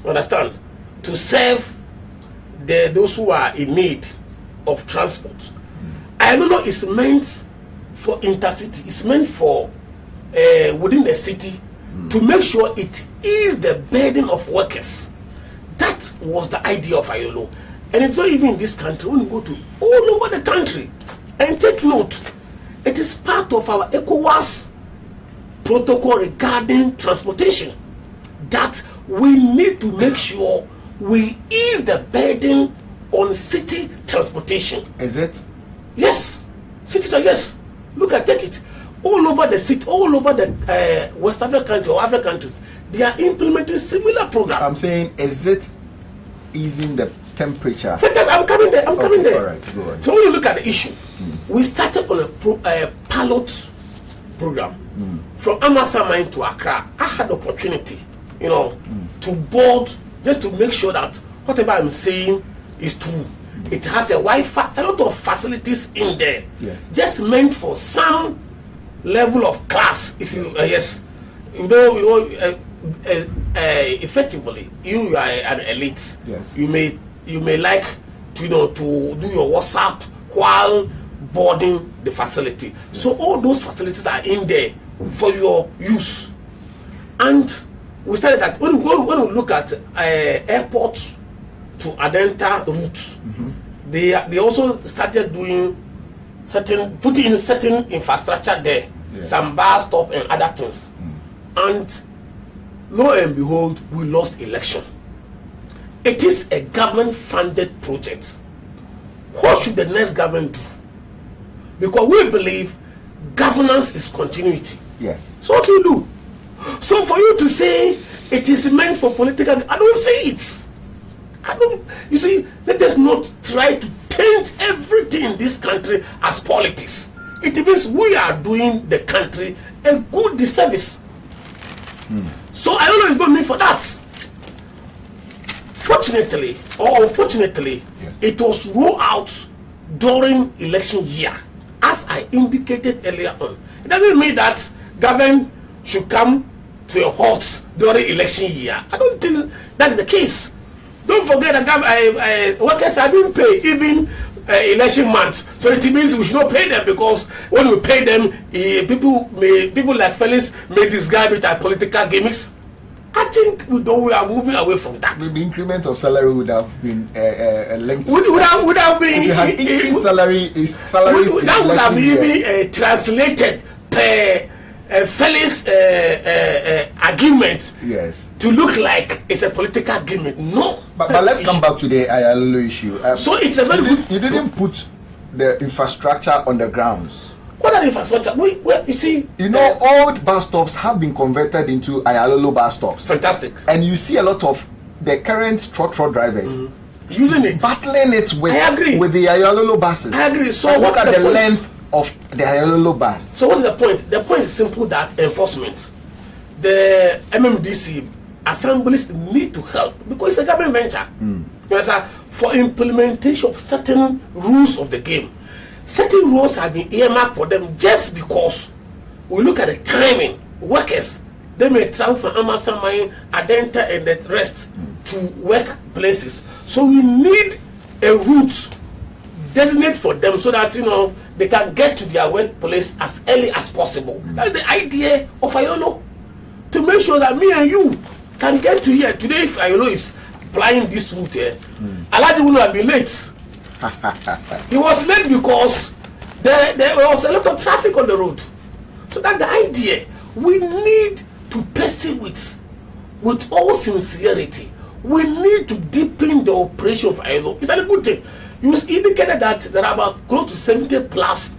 [SPEAKER 4] you understand, to serve those who are in need of transport. Ayololo is meant for intercity. It's meant for within the city to make sure it is the burden of workers. That was the idea of Ayololo. And it's not even in this country. When you go to all over the country, and take note, it is part of our ECOWAS protocol regarding transportation that we need to make sure we ease the burden on city transportation.
[SPEAKER 1] Is it?
[SPEAKER 4] Yes. City, yes. Look at, take it. All over the city, all over the West African country or African countries, they are implementing similar programs.
[SPEAKER 1] I'm saying, is it easing the temperature?
[SPEAKER 4] Fantastic. I'm coming there. I'm coming there.
[SPEAKER 1] All right, go on.
[SPEAKER 4] So when you look at the issue, we started on a pilot program from Amasa Mine to Accra. I had the opportunity, to board just to make sure that whatever I'm saying is true. It has a Wi-Fi, a lot of facilities in there,
[SPEAKER 1] yes,
[SPEAKER 4] just meant for some level of class. If you yes, effectively, you are an elite.
[SPEAKER 1] Yes.
[SPEAKER 4] You may like to do your WhatsApp while boarding the facility. Yes. So all those facilities are in there for your use. And we started that when we look at airports to Adenta routes, they also started doing putting in certain infrastructure there, some bar stop and other things. And lo and behold, we lost election. It is a government-funded project. What should the next government do? Because we believe governance is continuity.
[SPEAKER 1] Yes.
[SPEAKER 4] So what do you do? So for you to say it is meant for political, I don't say it. You see, let us not try to taint everything in this country as politics. It means we are doing the country a good disservice. So I don't know it's not me for that. Fortunately or unfortunately, it was rolled out during election year, as I indicated earlier on. It doesn't mean that government should come to a halt during election year. I don't think that's the case. Don't forget that workers are being paid even election month, so it means we should not pay them, because when we pay them, people like Felix may describe it as political gimmicks. I think we are moving away from that.
[SPEAKER 1] The increment of salary would have been linked.
[SPEAKER 4] Would have been.
[SPEAKER 1] If you had increased salaries
[SPEAKER 4] that would have even translated per Felix argument.
[SPEAKER 1] Yes.
[SPEAKER 4] To look like it's a political gimmick. No.
[SPEAKER 1] But let's come back to the Ayololo issue.
[SPEAKER 4] So it's a very good.
[SPEAKER 1] You didn't put the infrastructure on the grounds.
[SPEAKER 4] What are the infrastructure? You see,
[SPEAKER 1] old bus stops have been converted into Ayololo bus stops.
[SPEAKER 4] Fantastic.
[SPEAKER 1] And you see a lot of the current truck drivers
[SPEAKER 4] using it,
[SPEAKER 1] battling it with the Ayololo buses.
[SPEAKER 4] I agree. So
[SPEAKER 1] and look at the length of the Ayololo bus.
[SPEAKER 4] So what is the point? The point is simple, that enforcement. The MMDC assemblies need to help, because it's a government venture. For implementation of certain rules of the game. Certain rules have been earmarked for them just because we look at the timing. Workers They may travel from Amasaman, Adenta, and the rest to workplaces. So we need a route designated for them so that they can get to their workplace as early as possible. That's the idea of Ayolo, to make sure that me and you can get to here. Today, if Ayolo is applying this route here, Alaji will not be late. He was late because there was a lot of traffic on the road. So that's the idea. We need to pursue it with all sincerity. We need to deepen the operation of Ayolo. It's a good thing. You indicated that there are about close to 70 plus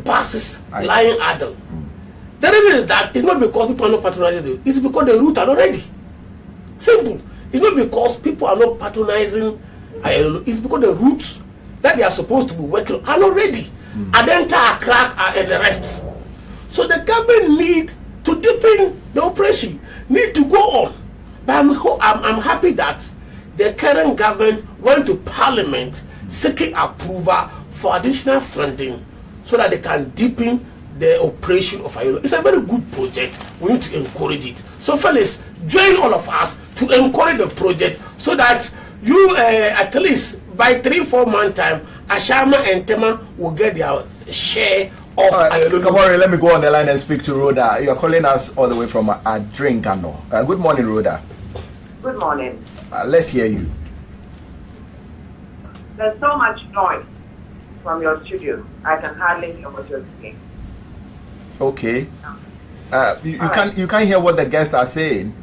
[SPEAKER 4] buses lying idle. The reason is that it's not because people are not patronizing it, it's because the route are not ready. Simple. It's not because people are not patronizing Ayolo, it's because the routes that they are supposed to be working are not ready. Adenta, Crack, and the rest. So the government need to deepen the operation, need to go on. But I'm happy that the current government went to Parliament seeking approval for additional funding so that they can deepen the operation of Ayolo. It's a very good project. We need to encourage it. So fellas, join all of us to encourage the project so that you at least by 3-4 months time, Ashama and Tema will get their share of Ayolo.
[SPEAKER 1] Come on, let me go on the line and speak to Rhoda. You're calling us all the way from Adrinkano. Good morning, Rhoda.
[SPEAKER 7] Good morning.
[SPEAKER 1] Let's hear you.
[SPEAKER 7] There's so much noise from your studio. I can hardly hear what you're saying.
[SPEAKER 1] Okay. You can't hear what the guests are saying.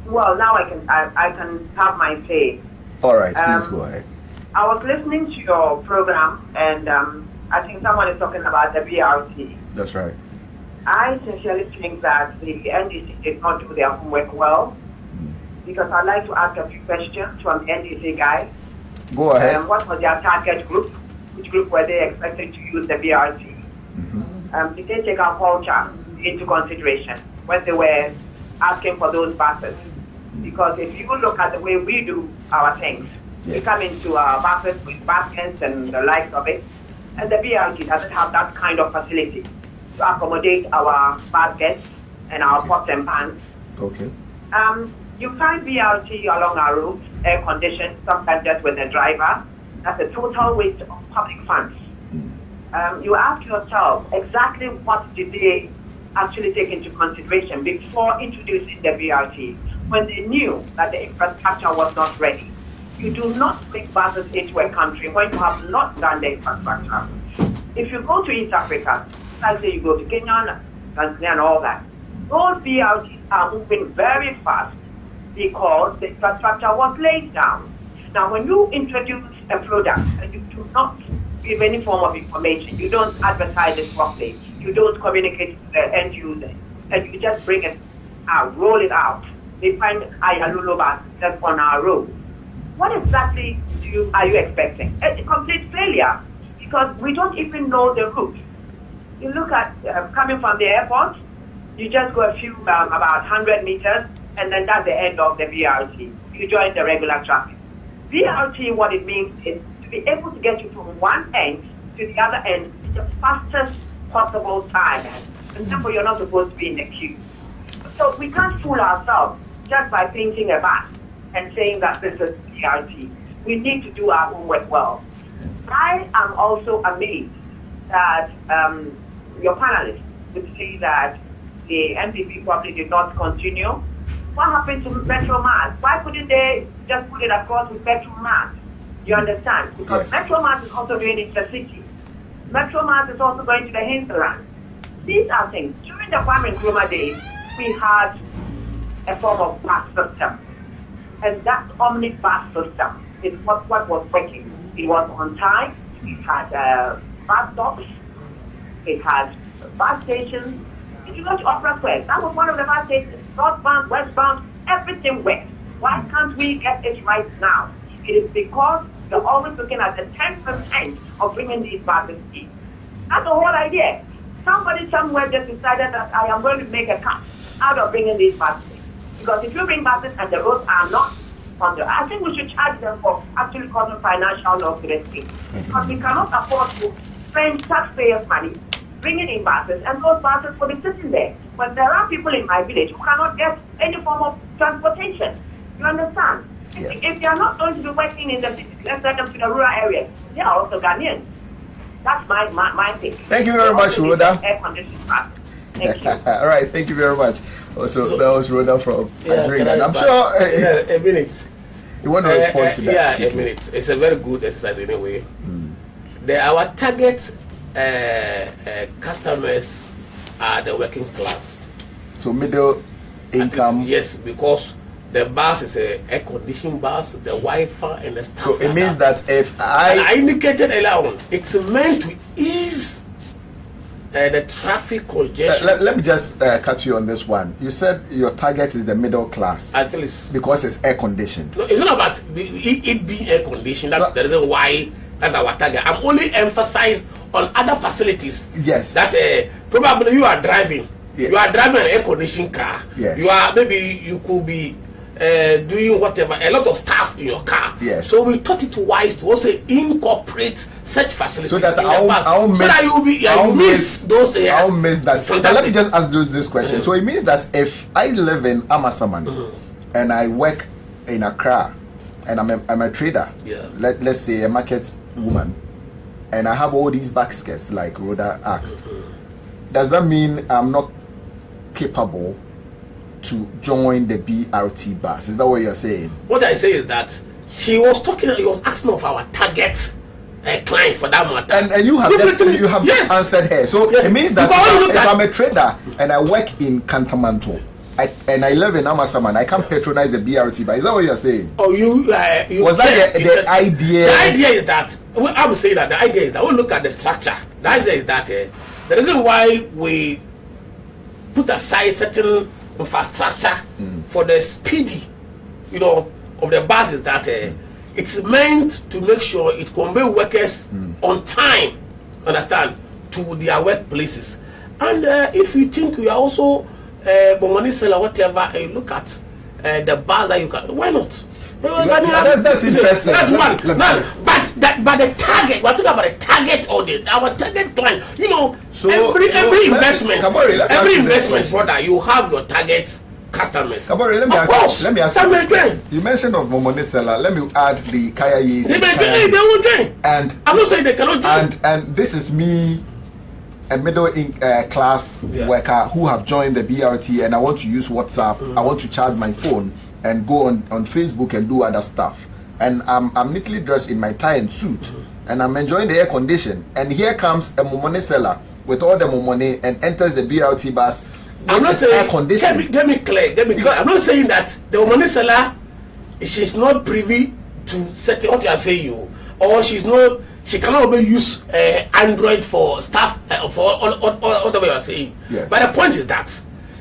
[SPEAKER 7] Well, now I can have my say.
[SPEAKER 1] All right, please go ahead.
[SPEAKER 7] I was listening to your program, and I think someone is talking about the BRT.
[SPEAKER 1] That's right.
[SPEAKER 7] I sincerely think that the NDC did not do their homework well, because I'd like to ask a few questions from NDC guys.
[SPEAKER 1] Go ahead.
[SPEAKER 7] What was their target group? Which group were they expecting to use the BRT? Did they take our culture into consideration when they were asking for those buses? Because if you look at the way we do our things, we come into our buses with baskets and the likes of it, and the BRT doesn't have that kind of facility to accommodate our baskets and our pots and pans.
[SPEAKER 1] Okay.
[SPEAKER 7] You find BRT along our routes, air conditioned, sometimes just with the driver. That's a total waste of public funds. You ask yourself, exactly what did they actually take into consideration before introducing the BRT, when they knew that the infrastructure was not ready? You do not bring buses into a country when you have not done the infrastructure. If you go to East Africa, let's say you go to Kenya, Tanzania, and all that, those BRTs are moving very fast because the infrastructure was laid down. Now, when you introduce a product and you do not give any form of information, you don't advertise it properly, you don't communicate to the end user, and you just bring it out, roll it out, they find Ayaluluba just on our road. What exactly are you expecting? A complete failure, because we don't even know the route. You look at coming from the airport, you just go a few, about 100 meters, and then that's the end of the BRT. You join the regular traffic. BRT, what it means is to be able to get you from one end to the other end in the fastest possible time. And therefore, you're not supposed to be in the queue. So we can't fool ourselves just by painting a bus and saying that this is BRT. We need to do our homework well. I am also amazed that your panelists would say that the MPP probably did not continue. What happened to Metro Mass? Why couldn't they just put it across with Metro Mass? You understand? Because Metro Mass is also doing intercity. Metro Mass is also going to the hinterland. These are things. During the Kwame Nkrumah days, we had a form of bus system. And that omnibus system is what was working. It was on time. It had bus stops. It had bus stations. If you go to Opera Square, that was one of the bus stations. Northbound, westbound, everything went. Why can't we get it right now? It is because you're always looking at the 10% of bringing these buses in. That's the whole idea. Somebody somewhere just decided that I am going to make a cut out of bringing these buses in. Because if you bring buses and the roads are not on the, I think we should charge them for actually causing financial loss to the state. Because we cannot afford to spend taxpayers' money bringing in buses, and those buses will be sitting there. But there are people in my village who cannot get any form of transportation. You understand?
[SPEAKER 1] Yes.
[SPEAKER 7] If they are not going to be working in the city, let's send them to the rural areas. They are also Ghanaians. That's my thing.
[SPEAKER 1] Thank you very much, Rhoda.
[SPEAKER 7] Air conditioning pass. Thank you.
[SPEAKER 1] All right, thank you very much. Also, that was Rhoda from Adrian. And I'm sure
[SPEAKER 4] a minute.
[SPEAKER 1] you want to respond to that.
[SPEAKER 4] Yeah, a minute. It's a very good exercise anyway. Our target customers are the working class.
[SPEAKER 1] So middle income.
[SPEAKER 4] Yes, because the bus is a air-conditioned bus, the Wi-Fi and the stuff.
[SPEAKER 1] So it means that if
[SPEAKER 4] I indicated earlier on, it's meant to ease the traffic congestion.
[SPEAKER 1] Let me just cut you on this one. You said your target is the middle class.
[SPEAKER 4] At least.
[SPEAKER 1] Because it's air conditioned.
[SPEAKER 4] No, it's not about it being air conditioned. That's the reason why that's our target. I'm only emphasized on other facilities.
[SPEAKER 1] Yes.
[SPEAKER 4] That probably you are driving.
[SPEAKER 1] Yeah.
[SPEAKER 4] You are driving an air conditioned car.
[SPEAKER 1] Yes.
[SPEAKER 4] You are you could be doing whatever, a lot of stuff in your car.
[SPEAKER 1] Yes.
[SPEAKER 4] So we thought it wise to also incorporate such facilities
[SPEAKER 1] So that
[SPEAKER 4] in the past.
[SPEAKER 1] I'll miss,
[SPEAKER 4] so that you miss those.
[SPEAKER 1] I'll miss that. But let me
[SPEAKER 4] Fantastic.
[SPEAKER 1] just ask this question. So it means that if I live in Amasaman and I work in Accra and I'm a trader,
[SPEAKER 4] Yeah.
[SPEAKER 1] let's say a market woman, and I have all these baskets like Rhoda asked, does that mean I'm not capable to join the BRT bus? Is that what you're saying?
[SPEAKER 4] What I say is that he was asking of our target client for that matter.
[SPEAKER 1] And you have
[SPEAKER 4] Yes.
[SPEAKER 1] just answered her. So
[SPEAKER 4] Yes.
[SPEAKER 1] it means that
[SPEAKER 4] Because when you look
[SPEAKER 1] if
[SPEAKER 4] at-
[SPEAKER 1] I'm a trader and I work in Kantamanto, and I live in Amasaman, I can't patronize the BRT bus. Is that what you're saying?
[SPEAKER 4] Oh, you
[SPEAKER 1] Was that the idea?
[SPEAKER 4] The idea is that I'm saying that the idea is that we look at the structure. The idea is that the reason why we put aside certain infrastructure for the speedy, of the bus is that it's meant to make sure it convey workers on time, understand, to their workplaces. And if you think you are also money seller, whatever, and you look at the bus that you can, why not?
[SPEAKER 1] That's interesting.
[SPEAKER 4] That's one.
[SPEAKER 1] Let-
[SPEAKER 4] But the target, we're talking about the target audience, our target client.
[SPEAKER 1] So
[SPEAKER 4] every investment,
[SPEAKER 1] Kabori, let me ask
[SPEAKER 4] every
[SPEAKER 1] you this
[SPEAKER 4] investment,
[SPEAKER 1] question.
[SPEAKER 4] brother, you have your target customers.
[SPEAKER 1] Kabori, let me ask you this question. You mentioned of Momone Seller. Let me add the Kaya Yees.
[SPEAKER 4] They won't join.
[SPEAKER 7] And
[SPEAKER 4] I'm not saying they cannot join.
[SPEAKER 1] And this is me, a middle class worker who have joined the BRT, and I want to use WhatsApp. I want to charge my phone and go on Facebook and do other stuff. And I'm neatly dressed in my tie and suit, and I'm enjoying the air condition. And here comes a Momone seller with all the Momone and enters the BRT bus.
[SPEAKER 4] I'm not saying
[SPEAKER 1] air conditioned.
[SPEAKER 4] Get me clear. I'm not saying that the money seller, she's not privy to certain what you are saying, or she cannot use Android for stuff for all whatever you are saying.
[SPEAKER 1] Yes.
[SPEAKER 4] But the point is that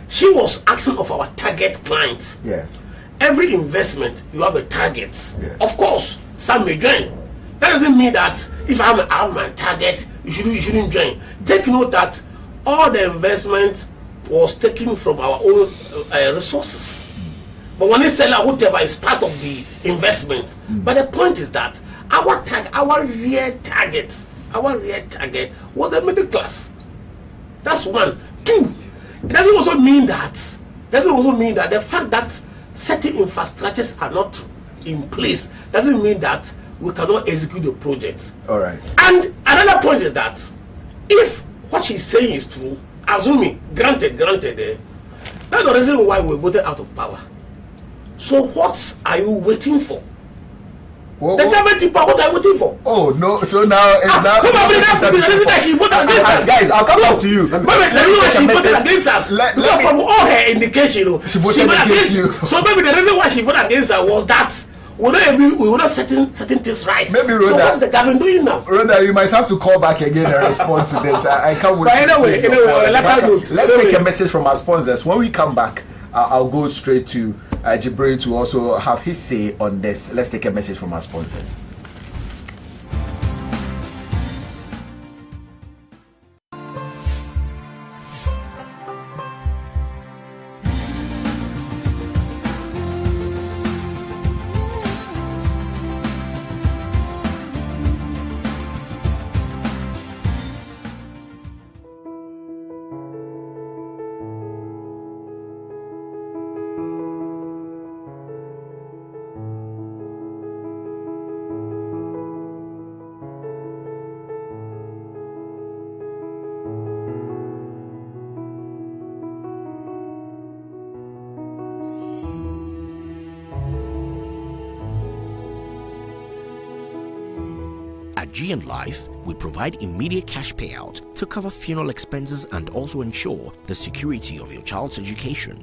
[SPEAKER 4] she was asking of our target clients.
[SPEAKER 1] Yes.
[SPEAKER 4] Every investment you have a target.
[SPEAKER 1] Yes.
[SPEAKER 4] Of course, some may join. That doesn't mean that if I have my target, you shouldn't join. Take note that all the investment was taken from our own resources. But when they sell whatever is part of the investment. But the point is that our real target was the middle class. That's one. Two, it doesn't also mean that the fact that certain infrastructures are not in place doesn't mean that we cannot execute the project.
[SPEAKER 1] All right.
[SPEAKER 4] And another point is that if what she's saying is true, assuming, granted, that's the reason why we voted out of power. So what are you waiting for?
[SPEAKER 1] Well,
[SPEAKER 4] The government in power, what are you waiting for?
[SPEAKER 1] oh no! So now it's now.
[SPEAKER 4] Probably that could be the reason that she voted against us.
[SPEAKER 1] Guys, I'll come back to you.
[SPEAKER 4] But the reason why she voted against us,
[SPEAKER 1] Let
[SPEAKER 4] because
[SPEAKER 1] me-
[SPEAKER 4] from all her indication,
[SPEAKER 1] She voted against you.
[SPEAKER 4] So maybe the reason why she voted against us was that we were not certain things right.
[SPEAKER 1] Maybe
[SPEAKER 4] so
[SPEAKER 1] Rhoda-
[SPEAKER 4] what's the government doing now?
[SPEAKER 1] Rhoda, you might have to call back again and respond to this. I can't wait.
[SPEAKER 4] But
[SPEAKER 1] to
[SPEAKER 4] anyway,
[SPEAKER 1] see your point. Let's take a
[SPEAKER 4] anyway.
[SPEAKER 1] message from our sponsors. When we come back, I'll go straight to Jibril to also have his say on this. Let's take a message from our sponsors.
[SPEAKER 8] At GN Life, we provide immediate cash payout to cover funeral expenses and also ensure the security of your child's education.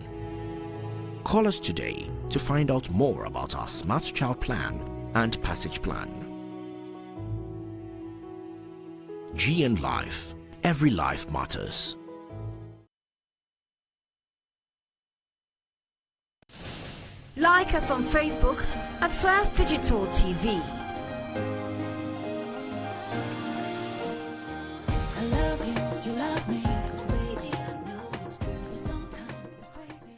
[SPEAKER 8] Call us today to find out more about our Smart Child Plan and Passage Plan. GN Life. Every life matters.
[SPEAKER 9] Like us on Facebook at First Digital TV. I love you, you love me. Baby, I know it's true, but sometimes it's crazy.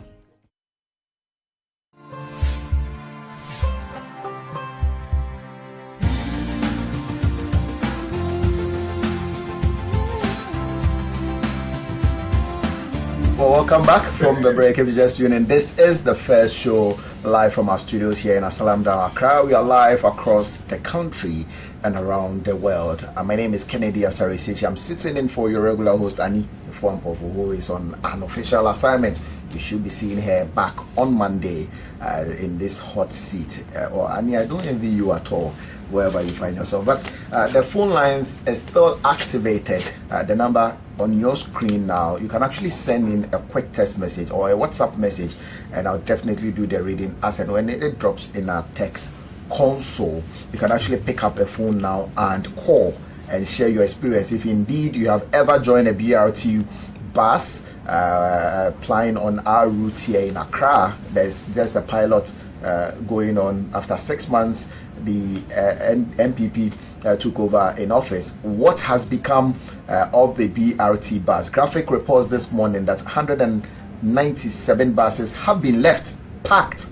[SPEAKER 1] Well, welcome back from the break. If you just tuned in, this is the first show live from our studios here in Asalam Down Accra. We are live across the country and around the world. My name is Kennedy Asare. I'm sitting in for your regular host, Annie Fuampo, who is on an official assignment. You should be seeing her back on Monday in this hot seat. Or Annie, I don't envy you at all, wherever you find yourself. But the phone lines is still activated. The number on your screen now, you can actually send in a quick text message or a WhatsApp message, and I'll definitely do the reading as and when it drops in our text console. You can actually pick up a phone now and call and share your experience. If indeed you have ever joined a BRT bus plying on our route here in Accra, there's just a pilot going on. After 6 months, the MPP took over in office. What has become of the BRT bus? Graphic reports this morning that 197 buses have been left packed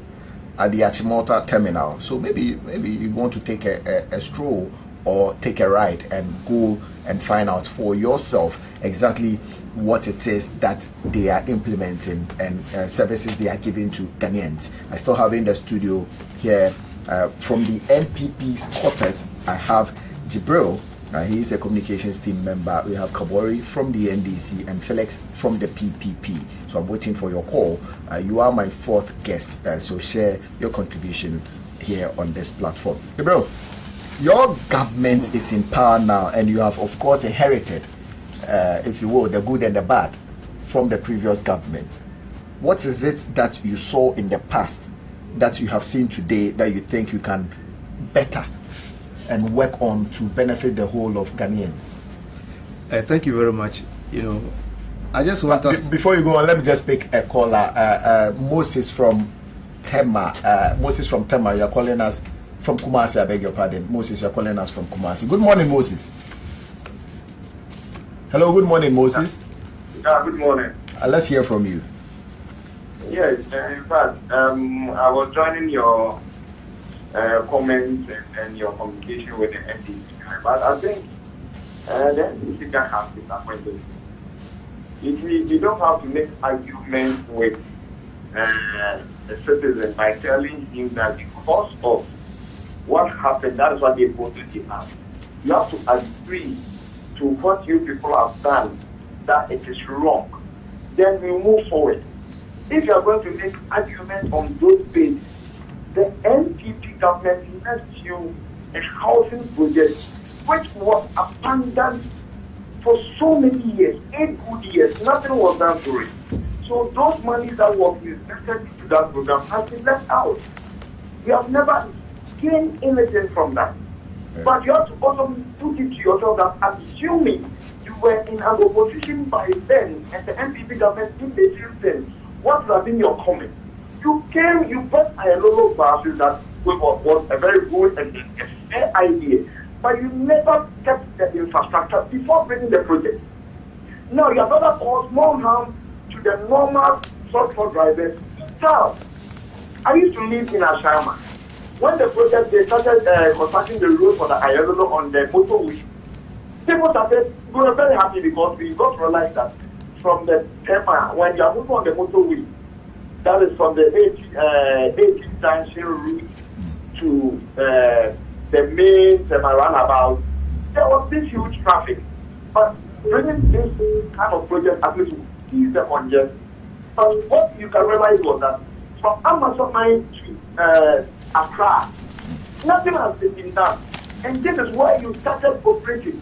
[SPEAKER 1] at the Achimota terminal. So maybe you want to take a stroll or take a ride and go and find out for yourself exactly what it is that they are implementing and services they are giving to Ghanaians. I still have in the studio here from the NPP's quarters, I have Jibril. He is a communications team member. We have Kabori from the NDC and Felix from the PPP. So I'm waiting for your call. You are my fourth guest, so share your contribution here on this platform. Jibril, your government is in power now, and you have, of course, inherited, if you will, the good and the bad from the previous government. What is it that you saw in the past that you have seen today that you think you can better and work on to benefit the whole of Ghanaians?
[SPEAKER 2] Thank you very much. I just want us...
[SPEAKER 1] Before you go on, let me just pick a caller. Moses from Tema. You're calling us from Kumasi. I beg your pardon. Moses, you're calling us from Kumasi. Good morning, Moses. Hello, good morning, Moses.
[SPEAKER 10] Yeah, good morning.
[SPEAKER 1] Let's hear from you.
[SPEAKER 10] Yes, in fact, I was joining your comments and your communication with the NDC, but I think the NDC can have disappointed. You don't have to make arguments with the citizen by telling him that because of what happened, that is what they voted him out. You have to agree to what you people have done, that it is wrong. Then we move forward. If you are going to make arguments on those bases, the NPP government left you a housing project which was abandoned for so many years, 8 good years. Nothing was done to it. So those monies that were invested into that program have been left out. We have never gained anything from that. But you have to also put it to yourself that assuming you were in an opposition by then and the NPP government did the same thing, what would have been your comment? You brought a lot of buses that was a very good and a fair idea, but you never kept the infrastructure before bringing the project. Now you have not caused more harm to the normal short drivers in town. I used to live in Ashama. When the project, they started constructing the road for the Ayalolo on the motorway, people started, we were very happy because we got to realize that from the Tema, when you are moving on the motorway, that is from the 18th junction route to the main Tema roundabout, there was this huge traffic. But bringing this kind of project at least to ease the congestion. But what you can realize was that from Amazon to Accra, nothing has been done. And this is where you started operating.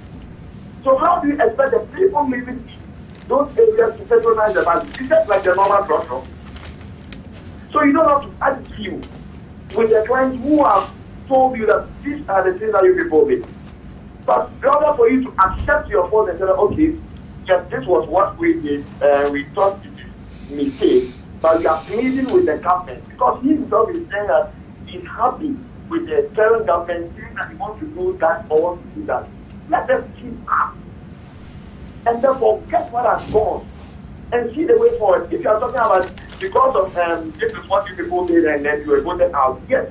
[SPEAKER 10] So how do you expect the people living in those areas to patronize the bank? It's just like the normal structure. So you don't have to argue with the clients who have told you that these are the things that you people did. But rather for you to accept your fault and say, okay, yes, this was what we did, we thought it is a mistake, but we are pleading with the government because he himself is saying that he's happy with the current government saying that he wants to do that or wants to do that. Let them keep up and then forget what has gone and see the way forward. If you are talking about because of this is what you people did and then you were voted out, yes,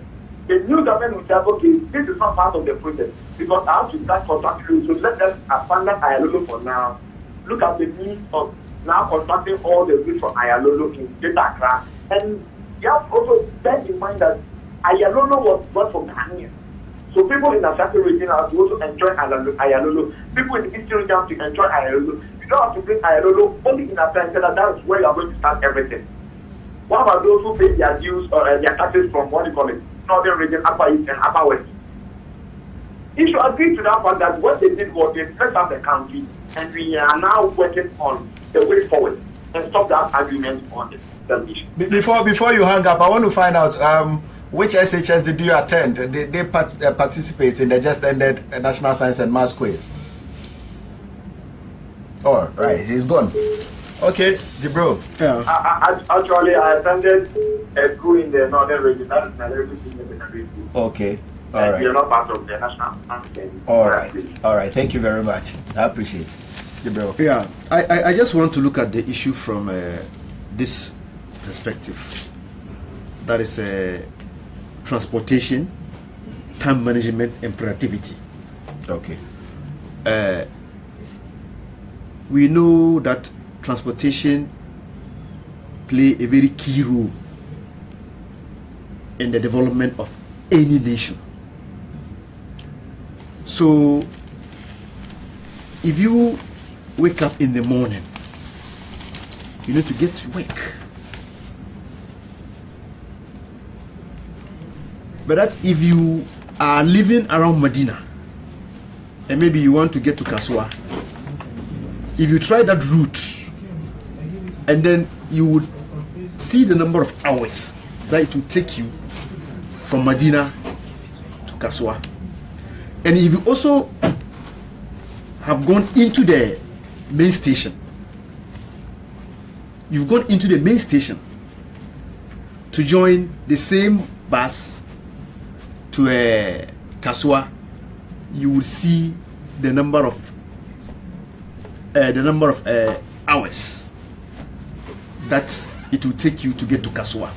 [SPEAKER 10] the new government will say, okay, this is not part of the process because I have to start contracting you, so let them abandon Ayalolo for now. Look at the needs of now contracting all the routes from Ayalolo in Greater Accra. And you have also bear in mind that Ayalolo was brought from Ghana. So people in the Asare region have to also enjoy Ayalolo. People in the Eastern region have to enjoy Ayalolo. You don't have to bring Ayalolo only in Asare and say that that is where you are going to start everything. What about those who pay their dues or their taxes from what do you call it? Northern region, Upper East and Upper West. You should agree to that fact that what they did was they set up the country and we are now working on the way forward and stop that argument on the issue.
[SPEAKER 1] Before you hang up, I want to find out which SHS did you attend? Did they participate in the just ended National Science and Maths quiz? Oh, right, he's gone. Okay, Jibro.
[SPEAKER 10] Yeah. Actually, I attended a school in the northern region. That is Nairobi Senior Secondary School.
[SPEAKER 1] Okay, all right.
[SPEAKER 10] We are not part of the national anthem.
[SPEAKER 1] All right. Thank you very much. I appreciate it. Jibro.
[SPEAKER 2] Yeah, I just want to look at the issue from this perspective. That is transportation, time management, and productivity.
[SPEAKER 1] Okay.
[SPEAKER 2] We know that transportation play a very key role in the development of any nation. So if you wake up in the morning, you need to get to work. But that if you are living around Medina and maybe you want to get to Kasua, if you try that route, and then you would see the number of hours that it will take you from Medina to Kasua. And if you also have gone into the main station, you've gone into the main station to join the same bus to Kasua, you will see the number of hours that it will take you to get to Kasua.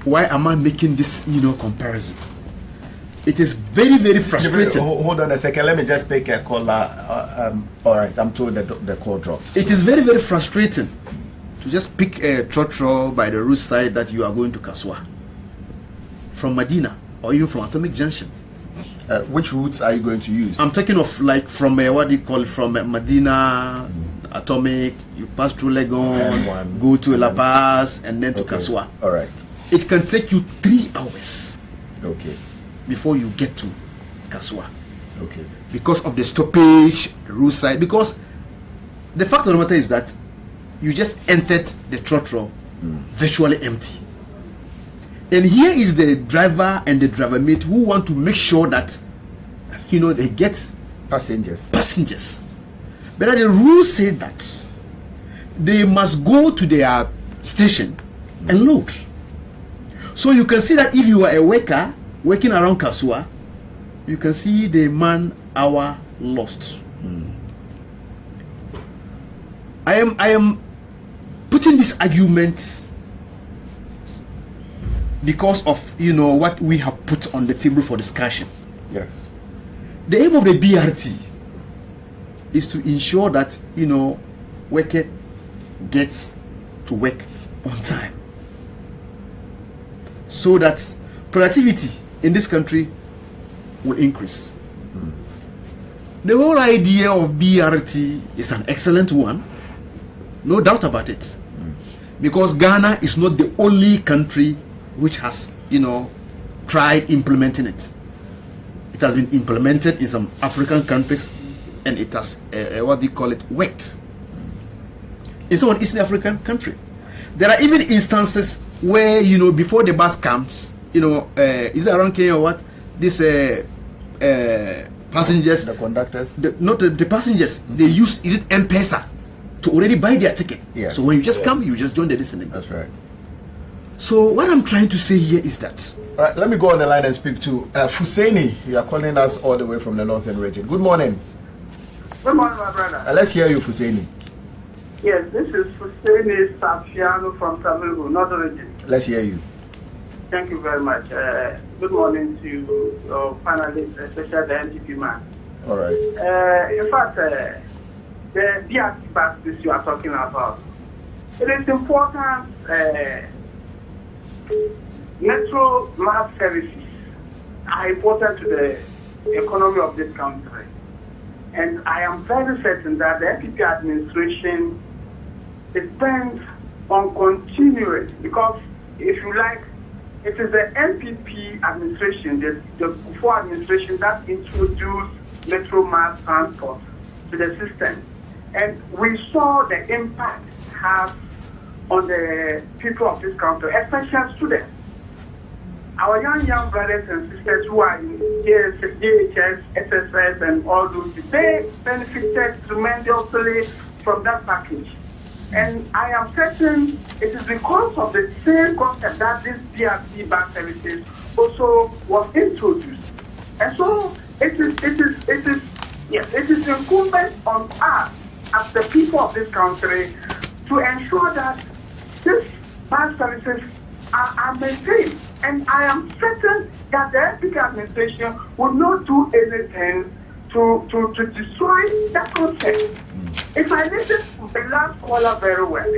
[SPEAKER 2] Why am I making this comparison? It is very, very frustrating.
[SPEAKER 1] Hold on a second, let me just pick a caller. All right, I'm told that the call dropped.
[SPEAKER 2] It is very, very frustrating to just pick a trotro by the roadside that you are going to Kasua from Medina or even from Atomic Junction.
[SPEAKER 1] Which routes are you going to use?
[SPEAKER 2] I'm talking of like from from Medina, Atomic, you pass through Legon, go to La Paz, and then to Kasua.
[SPEAKER 1] All right.
[SPEAKER 2] It can take you 3 hours.
[SPEAKER 1] Okay.
[SPEAKER 2] Before you get to Kasua.
[SPEAKER 1] Okay.
[SPEAKER 2] Because of the stoppage, the roadside. Because the fact of the matter is that you just entered the trotro virtually empty. And here is the driver and the driver mate who want to make sure that they get
[SPEAKER 1] passengers.
[SPEAKER 2] But the rule says that they must go to their station and load. So you can see that if you are a worker working around Kasua, you can see the man hour lost. I am putting this argument because of what we have put on the table for discussion.
[SPEAKER 1] Yes.
[SPEAKER 2] The aim of the BRT is to ensure that worker gets to work on time, so that productivity in this country will increase. The whole idea of BRT is an excellent one, no doubt about it, because Ghana is not the only country which has tried implementing it. It it has been implemented in some African countries, and it has what do you call it, worked. In some Eastern African country, there are even instances where, you know, before the bus comes, you know, is that around Kenya or what? This passengers,
[SPEAKER 1] the conductors,
[SPEAKER 2] not the passengers, they use, is it M-Pesa, to already buy their ticket.
[SPEAKER 1] Yes.
[SPEAKER 2] So when you just come, you just join the listening.
[SPEAKER 1] That's right.
[SPEAKER 2] So what I'm trying to say here is that.
[SPEAKER 1] All right, let me go on the line and speak to Fusaini. You are calling us all the way from the northern region. Good morning.
[SPEAKER 11] Good morning, my brother.
[SPEAKER 1] Let's hear you, Fusaini.
[SPEAKER 11] Yes, this is Fusaini Safiano from Tamil, northern region.
[SPEAKER 1] Let's hear you.
[SPEAKER 11] Thank you very much. Good morning to your panelists, especially the NGP man.
[SPEAKER 1] All right.
[SPEAKER 11] In fact, the DRT buses you are talking about, it is important. Metro mass services are important to the economy of this country. And I am very certain that the NPP administration is bent on continuing, because if you like, it is the NPP administration, the before administration, that introduced Metro mass transport to the system. And we saw the impact it has on the people of this country, especially students. Our young brothers and sisters who are in JHS, SSS, and all those, they benefited tremendously from that package. And I am certain it is because of the same concept that this DRT bus services also was introduced. And so it is incumbent on us as the people of this country to ensure that these bus services are maintained. And I am certain that the NPP administration will not do anything to destroy that concept. If I listen to the last caller very well,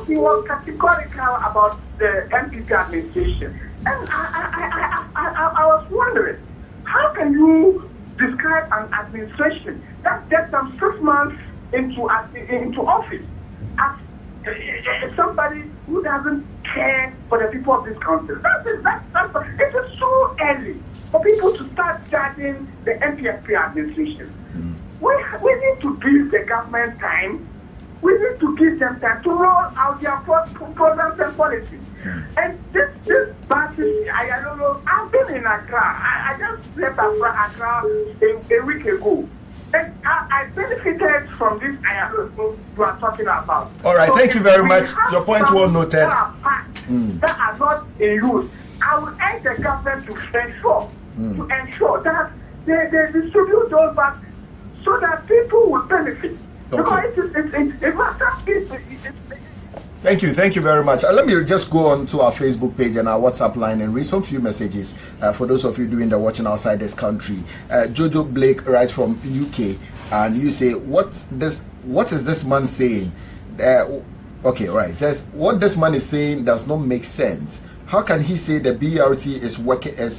[SPEAKER 11] he was categorical about the NPP administration. And I was wondering, how can you describe an administration that gets them 6 months into office as somebody who doesn't care for the people of this country? It is so early for people to start judging the NPP administration. We need to give the government time. We need to give them time to roll out their programs and policies. And this buses, I don't know, I've been in Accra. I just left Accra a week ago. And I benefited from this you are talking about.
[SPEAKER 1] All right,
[SPEAKER 11] so
[SPEAKER 1] thank you very much. Your point well noted.
[SPEAKER 11] That are not in use. I will urge the government to ensure that they distribute those back so that people will benefit.
[SPEAKER 1] Okay.
[SPEAKER 11] Because it matters.
[SPEAKER 1] Thank you very much. Let me just go on to our Facebook page and our WhatsApp line and read some few messages for those of you doing the watching outside this country. Jojo Blake writes from UK, and you say, what is this man saying? Okay, right. It says, what this man is saying does not make sense. How can he say the BRT is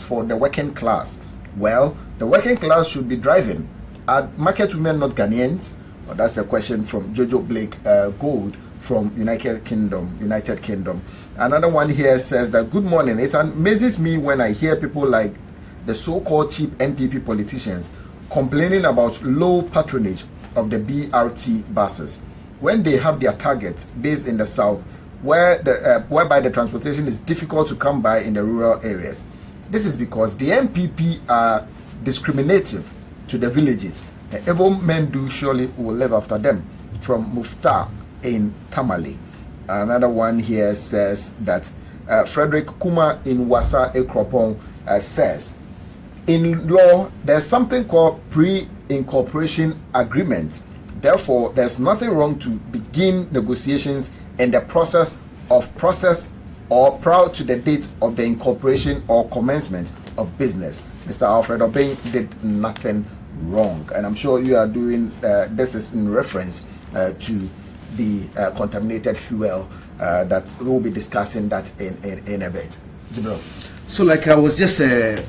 [SPEAKER 1] for the working class? Well, the working class should be driving. Are market women not Ghanaians? Well, that's a question from Jojo Blake Gold from United Kingdom. Another one here says that, good morning. It amazes me when I hear people like the so-called cheap NPP politicians complaining about low patronage of the BRT buses when they have their target based in the south, whereby the transportation is difficult to come by in the rural areas. This is because the NPP are discriminative to the villages. The evil men do surely will live after them. From Muftar in Tamale. Another one here says that Frederick Kuma in Wasa Ekropong says, in law, there's something called pre-incorporation agreement. Therefore, there's nothing wrong to begin negotiations in the process or prior to the date of the incorporation or commencement of business. Mr. Alfred Obeng did nothing wrong. And I'm sure you are doing, this is in reference to the contaminated fuel that we'll be discussing that in a bit. Jibril.
[SPEAKER 2] So like I was just saying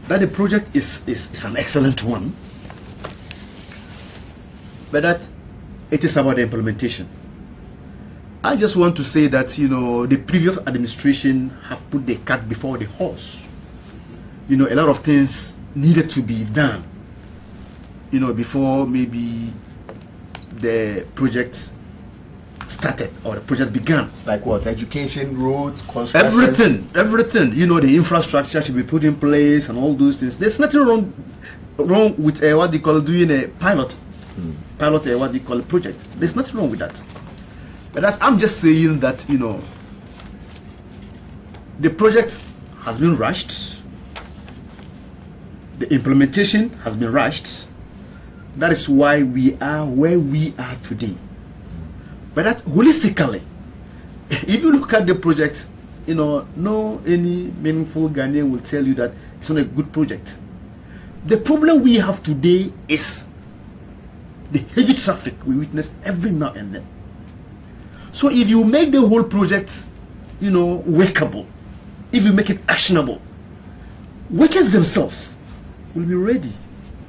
[SPEAKER 2] that the project is an excellent one, but that it is about the implementation. I just want to say that, you know, the previous administration have put the cart before the horse. You know, a lot of things needed to be done, you know, before maybe the project started or the project began.
[SPEAKER 1] Like what? Education, roads, construction?
[SPEAKER 2] Everything. You know, the infrastructure should be put in place and all those things. There's nothing wrong with what they call doing a pilot, what they call a project. There's nothing wrong with that. But that, I'm just saying that, you know, the project has been rushed. The implementation has been rushed. That is why we are where we are today. But that holistically, if you look at the project, you know, no any meaningful Ghanaian will tell you that it's not a good project. The problem we have today is the heavy traffic we witness every now and then. So if you make the whole project, you know, workable, if you make it actionable, workers themselves will be ready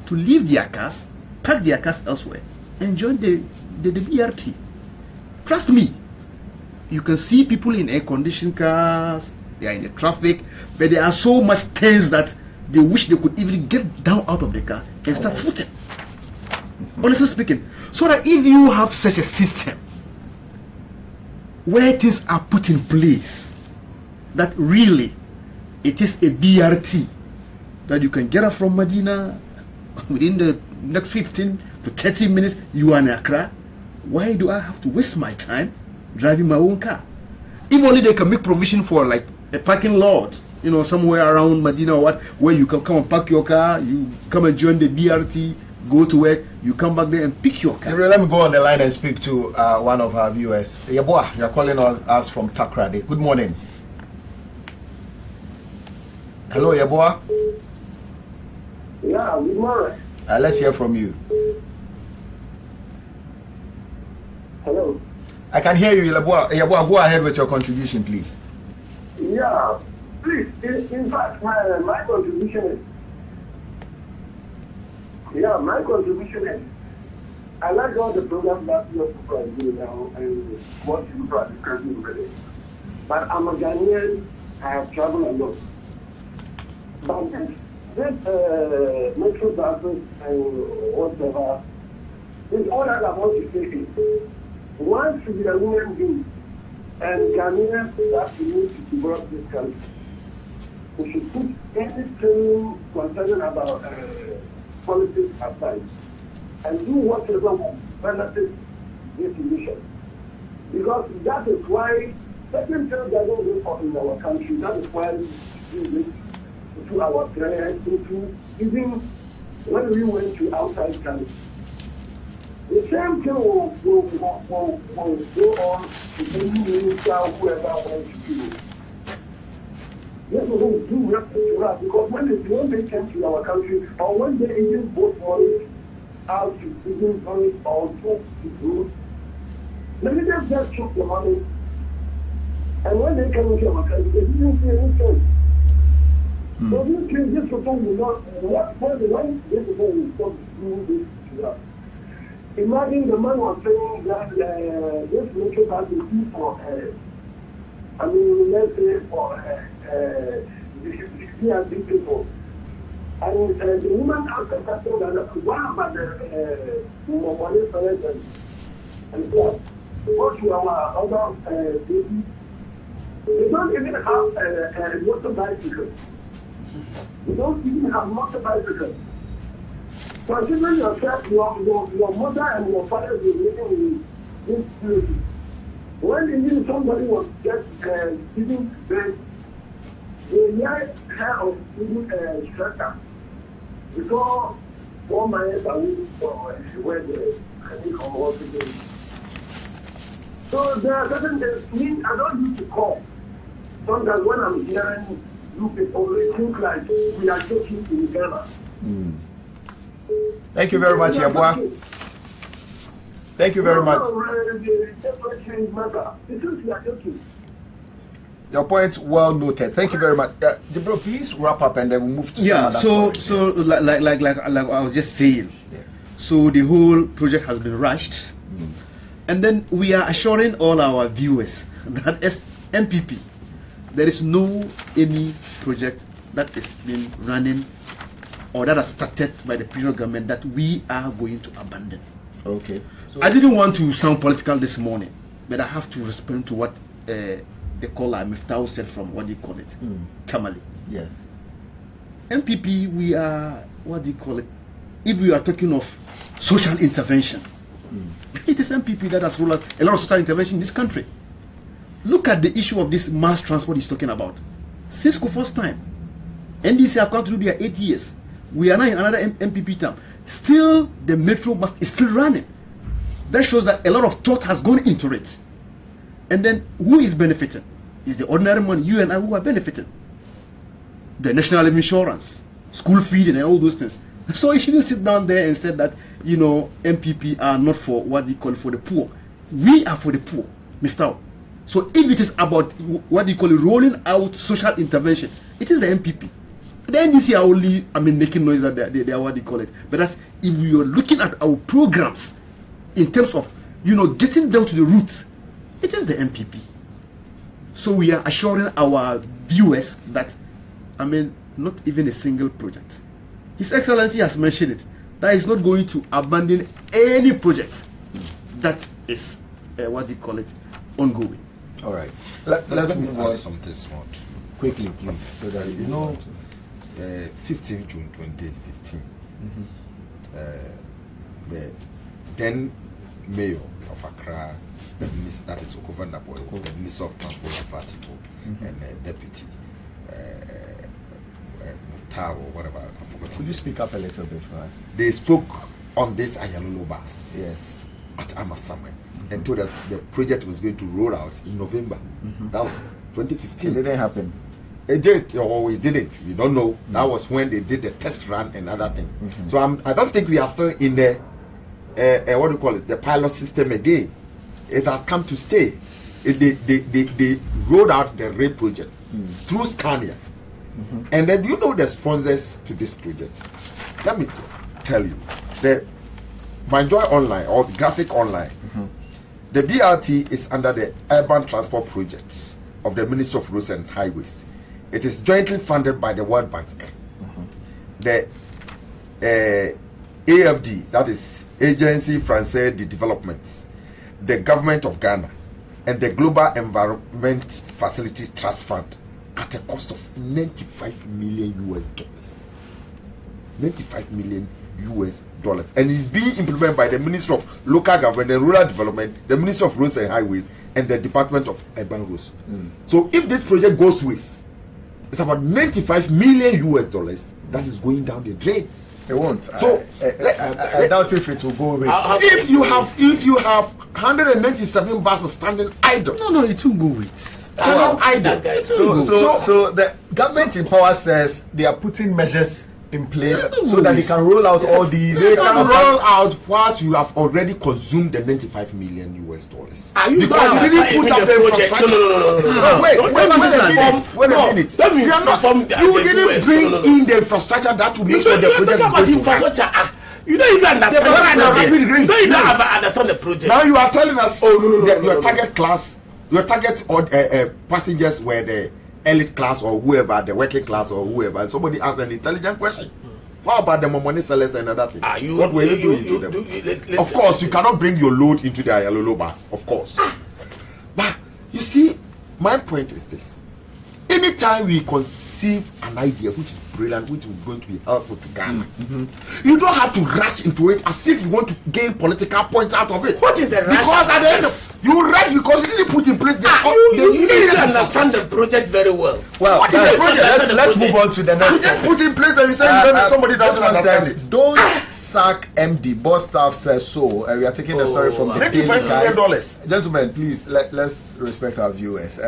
[SPEAKER 2] to leave their cars, park their cars elsewhere, and join the BRT. Trust me, you can see people in air-conditioned cars, they are in the traffic, but there are so much things that they wish they could even get down out of the car and start footing. Honestly speaking, so that if you have such a system where things are put in place, that really it is a BRT that you can get up from Medina within the next 15 to 30 minutes, you are in Accra. Why do I have to waste my time driving my own car? If only they can make provision for like a parking lot, you know, somewhere around Medina or what, where you can come and park your car, you come and join the BRT, go to work, you come back there and pick your car.
[SPEAKER 1] Let me go on the line and speak to one of our viewers. Yeboah, you're calling us from Takrade. Good morning. Hello, Yeboah.
[SPEAKER 12] Yeah, good morning.
[SPEAKER 1] Let's hear from you.
[SPEAKER 12] Hello.
[SPEAKER 1] I can hear you, Yeboah. Yeboah, go ahead with your contribution, please.
[SPEAKER 12] Yeah, please. In fact, my contribution is. Yeah, my contribution is. I like all the programs that your people are doing now and what people are discussing today. But I'm a Ghanaian. I have traveled a lot. But this metro buses and whatever is all that I want to say. Once we are human beings and Ghanaians that we need to develop this country, we should put anything concerning about politics aside and do whatever will benefit this nation. Because that is why certain things that don't work for in our country, that is why we do this to our parents, even when we went to outside countries. The same thing will go on to any minister, whoever wants to do it. Yes, we will do work to us because when they came to our country, or when they even vote money out to even money or to do, the leaders just took the money. And when they came into our country, they didn't see anything. So this people will not, when this people will stop doing this to us. Imagine the man was saying that this nation has been used for, let's say for the people. And the woman asked the question that, what about the money president? And so, go to our other babies. They don't even have a motorbicycle. They don't even have motorbicycle. Consider yourself, your mother and your father will be living in this place. When even somebody was just giving birth, they hear her of giving a shelter. Because 1 minute away from where the clinic or hospital is. So there are certain things I don't need to call. Sometimes when I'm hearing you people, they think like we are joking in Ghana.
[SPEAKER 1] Thank you very much, Yeboah. Thank you very much. Your point well noted. Thank you very much. Bro, please wrap up and then we'll move to
[SPEAKER 2] so like I was just saying.
[SPEAKER 1] Yes.
[SPEAKER 2] So the whole project has been rushed. And then we are assuring all our viewers that as MPP, there is no any project that is being running or that has started by the previous government that we are going to abandon.
[SPEAKER 1] Okay. So
[SPEAKER 2] I didn't want to sound political this morning, but I have to respond to what the caller Miftao said from what do you call it, Tamale.
[SPEAKER 1] yes.
[SPEAKER 2] MPP, we are, what do you call it? If we are talking of social intervention, it is MPP that has rolled out a lot of social intervention in this country. Look at the issue of this mass transport he's talking about. Since Kufuor's time, NDC have come through their 8 years. We are now in another MPP term. Still, the metro bus is still running. That shows that a lot of thought has gone into it. And then who is benefiting? Is the ordinary man, you and I, who are benefiting. The national insurance, school feeding, and all those things. So you shouldn't sit down there and say that, you know, MPP are not for what they call for the poor. We are for the poor, Mr. So if it is about what they call it, rolling out social intervention, it is the MPP. The NDC are only, making noise that they are what they call it. But that's if you are looking at our programs in terms of, you know, getting down to the roots, it is the MPP. So we are assuring our viewers that, not even a single project. His Excellency has mentioned it, that he's not going to abandon any project that is, ongoing.
[SPEAKER 1] All right. Let's move on.
[SPEAKER 3] Something small
[SPEAKER 1] Quickly, please, so that you know.
[SPEAKER 3] 15 June 2015, the then mayor of Accra, the minister, that is Okovan Naboy, the Minister of Transport and Fatico, and deputy Mutar or whatever, I forgot.
[SPEAKER 1] Could you speak up a little bit for us?
[SPEAKER 3] They spoke on this Ayalolo bus
[SPEAKER 1] Yes.
[SPEAKER 3] at Amasama and told us the project was going to roll out in November. That was 2015.
[SPEAKER 1] It didn't happen.
[SPEAKER 3] It did or it didn't. We don't know. That was when they did the test run and other thing. So I don't think we are still in the what do you call it? The pilot system again. It has come to stay. They rolled out the rail project through Scania. And then you know the sponsors to this project. Let me tell you, the Manjoy Online or Graphic Online, the BRT is under the Urban Transport Project of the Ministry of Roads and Highways. It is jointly funded by the World Bank, the AFD, that is Agency Française de Développement, the Government of Ghana, and the Global Environment Facility Trust Fund at a cost of $95 million. 95 million US dollars, and it's being implemented by the Ministry of Local Government and Rural Development, the Ministry of Roads and Highways, and the Department of Urban Roads. So if this project goes with, it's about 95 million US dollars that is going down the drain.
[SPEAKER 1] It won't.
[SPEAKER 3] So
[SPEAKER 1] I doubt if it will go with.
[SPEAKER 3] If you have 197 buses standing idle,
[SPEAKER 2] No, it will go with.
[SPEAKER 3] standing idle.
[SPEAKER 1] So the government in power says they are putting measures in place so that they can roll out all these.
[SPEAKER 3] They can roll out whilst you have already consumed the 95 million US dollars.
[SPEAKER 4] Are you
[SPEAKER 3] because you didn't put up the infrastructure.
[SPEAKER 4] No.
[SPEAKER 3] Wait a minute. You didn't bring in the infrastructure that will make sure the project is going to work.
[SPEAKER 4] You don't even understand the project.
[SPEAKER 3] Now you are telling us your target class, your target passengers were the elite class or whoever, the working class or whoever. And somebody asked an intelligent question. What about the money sellers and other things? What were you doing to them? Of course, you cannot bring your load into the Ayalolo bus. Of course. But you see, my point is this. Anytime we conceive an idea which is brilliant, which is going to be helpful to Ghana, you don't have to rush into it as if you want to gain political points out of it.
[SPEAKER 4] What is the rush?
[SPEAKER 3] Because at the end of you rush because you didn't put in place the
[SPEAKER 4] you didn't understand the project very well.
[SPEAKER 1] Well, let's move on to the next.
[SPEAKER 3] You just put in place and you say somebody doesn't understand it.
[SPEAKER 1] Don't sack MD. Boss staff says so. We are taking the story from the
[SPEAKER 3] $95 million.
[SPEAKER 1] Gentlemen, please let's respect our viewers.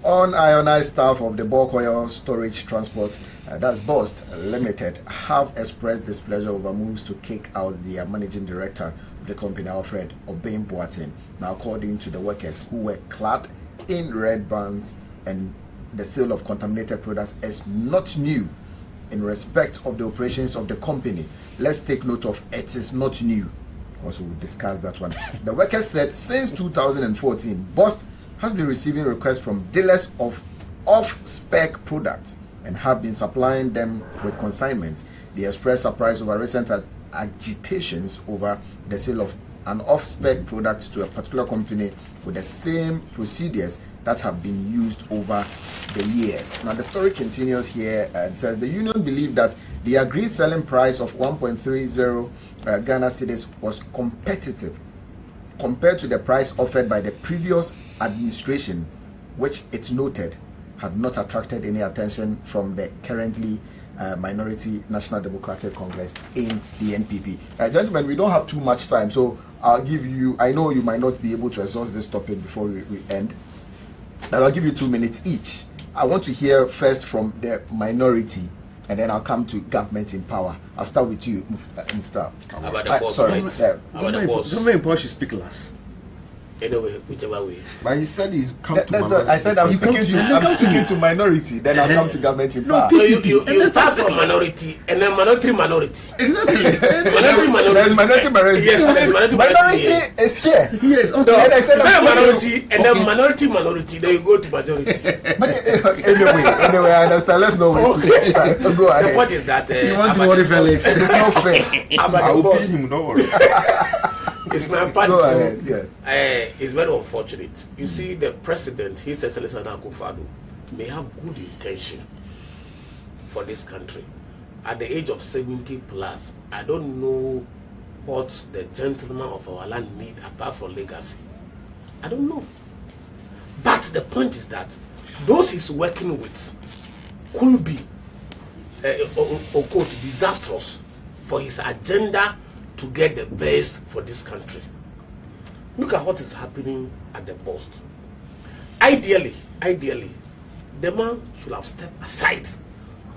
[SPEAKER 1] Unionized staff of the bulk oil storage transport, that's BOST Limited, have expressed displeasure over moves to kick out their managing director of the company, Alfred Obeng Boateng. Now, according to the workers who were clad in red bands, and the sale of contaminated products is not new in respect of the operations of the company. Let's take note of it is not new. Also, we'll discuss that one. The workers said since 2014, BOST has been receiving requests from dealers of off-spec products and have been supplying them with consignments. They expressed surprise over recent agitations over the sale of an off-spec product to a particular company with the same procedures that have been used over the years. Now the story continues here and says the union believed that the agreed selling price of 1.30 Ghana cedis was competitive compared to the price offered by the previous administration, which it noted had not attracted any attention from the currently minority National Democratic Congress in the NPP. Gentlemen, we don't have too much time, so I'll give you, I know you might not be able to exhaust this topic before we end. I'll give you 2 minutes each. I want to hear first from the minority, and then I'll come to government in power. I'll start with you, Mufta.
[SPEAKER 4] About the boss,
[SPEAKER 1] sorry.
[SPEAKER 4] right? About the boss.
[SPEAKER 2] Government in power should speak last.
[SPEAKER 4] Anyway, whichever way.
[SPEAKER 3] But he said he's come to minority.
[SPEAKER 1] I said I'm speaking to minority, then I'll come to government in power.
[SPEAKER 4] So you start from minority and then minority.
[SPEAKER 2] Exactly.
[SPEAKER 4] minority.
[SPEAKER 1] There's minority.
[SPEAKER 4] Yes, there's
[SPEAKER 1] minority is here.
[SPEAKER 2] Yes, okay.
[SPEAKER 1] No, and I said
[SPEAKER 4] minority and then minority, then you go to majority.
[SPEAKER 1] But anyway, I understand. Let's not waste too much time. Go ahead.
[SPEAKER 4] The point is that
[SPEAKER 2] You want to worry Felix?
[SPEAKER 1] It's not fair.
[SPEAKER 3] I will pay him, don't worry.
[SPEAKER 4] It's my part.
[SPEAKER 1] Go ahead. Yeah.
[SPEAKER 4] It's very unfortunate. You see, the president, His Excellency Akufo-Addo, may have good intention for this country. At the age of 70 plus, I don't know what the gentlemen of our land need apart from legacy. I don't know. But the point is that those he's working with could be disastrous for his agenda to get the best for this country. Look at what is happening at the post. Ideally, the man should have stepped aside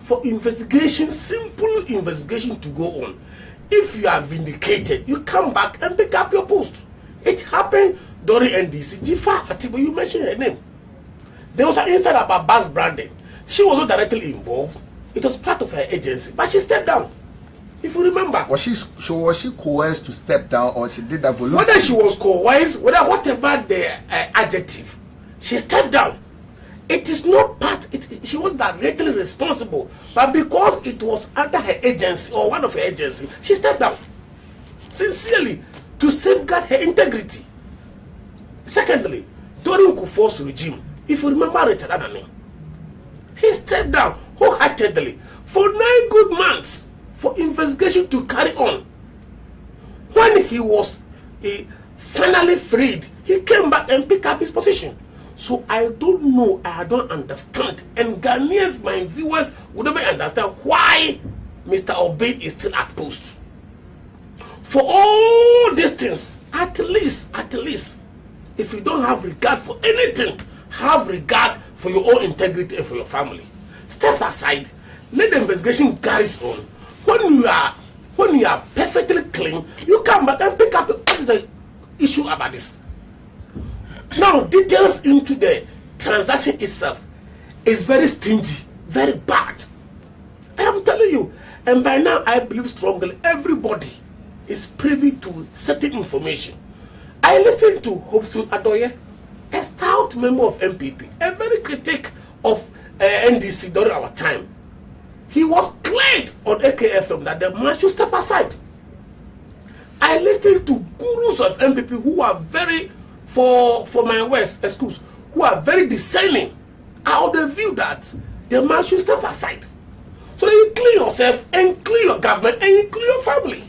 [SPEAKER 4] for investigation, simple investigation to go on. If you are vindicated, you come back and pick up your post. It happened during NDC. Jifa Atiba, you mentioned her name. There was an incident about bus branding. She was not directly involved. It was part of her agency, but she stepped down. If you remember,
[SPEAKER 1] was she coerced to step down, or she did that voluntarily?
[SPEAKER 4] Whether she was coerced, whatever the adjective, she stepped down. It is not part. She was directly responsible, but because it was under her agency or one of her agencies, she stepped down sincerely to safeguard her integrity. Secondly, during Kufuor's regime, if you remember Richard Anani, he stepped down wholeheartedly for 9 good months for investigation to carry on. When he was finally freed, he came back and picked up his position. So I don't know, I don't understand, and Ghanaians, my viewers, would never understand why Mr. Obey is still at post. For all these things, at least, if you don't have regard for anything, have regard for your own integrity and for your family. Step aside, let the investigation carry on. When you are perfectly clean, you come back and pick up what is the issue about this. Now, details into the transaction itself is very stingy, very bad. I am telling you, and by now I believe strongly everybody is privy to certain information. I listened to Hobson Adoye, a stout member of MPP, a very critic of NDC during our time. He was cleared on AKFM that the man should step aside. I listened to gurus of MPP who are very, for my words, excuse, who are very discerning. Out the view that the man should step aside. So that you clear yourself and clear your government and you clear your family.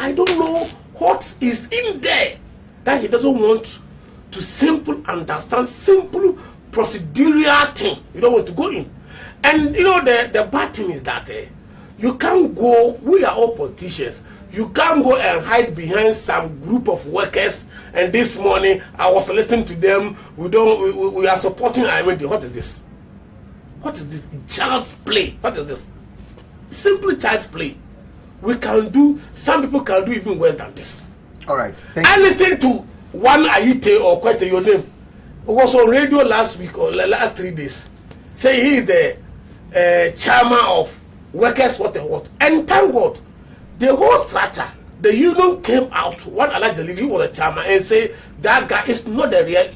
[SPEAKER 4] I don't know what is in there that he doesn't want to simple understand, simple procedural thing. You don't want to go in. And you know the bad thing is that you can't go, we are all politicians, you can't go and hide behind some group of workers. And this morning I was listening to them, we are supporting IMD. What is this? What is this? Child's play. What is this? Simply child's play. We can do, some people can do even worse than this.
[SPEAKER 1] Alright.
[SPEAKER 4] I listened to one Ayite, or quite your name, who was on radio last week or last 3 days, say he is the chairman of workers what. And thank God, the whole structure, the union came out, one allegedly he was a chairman, and say that guy is not the real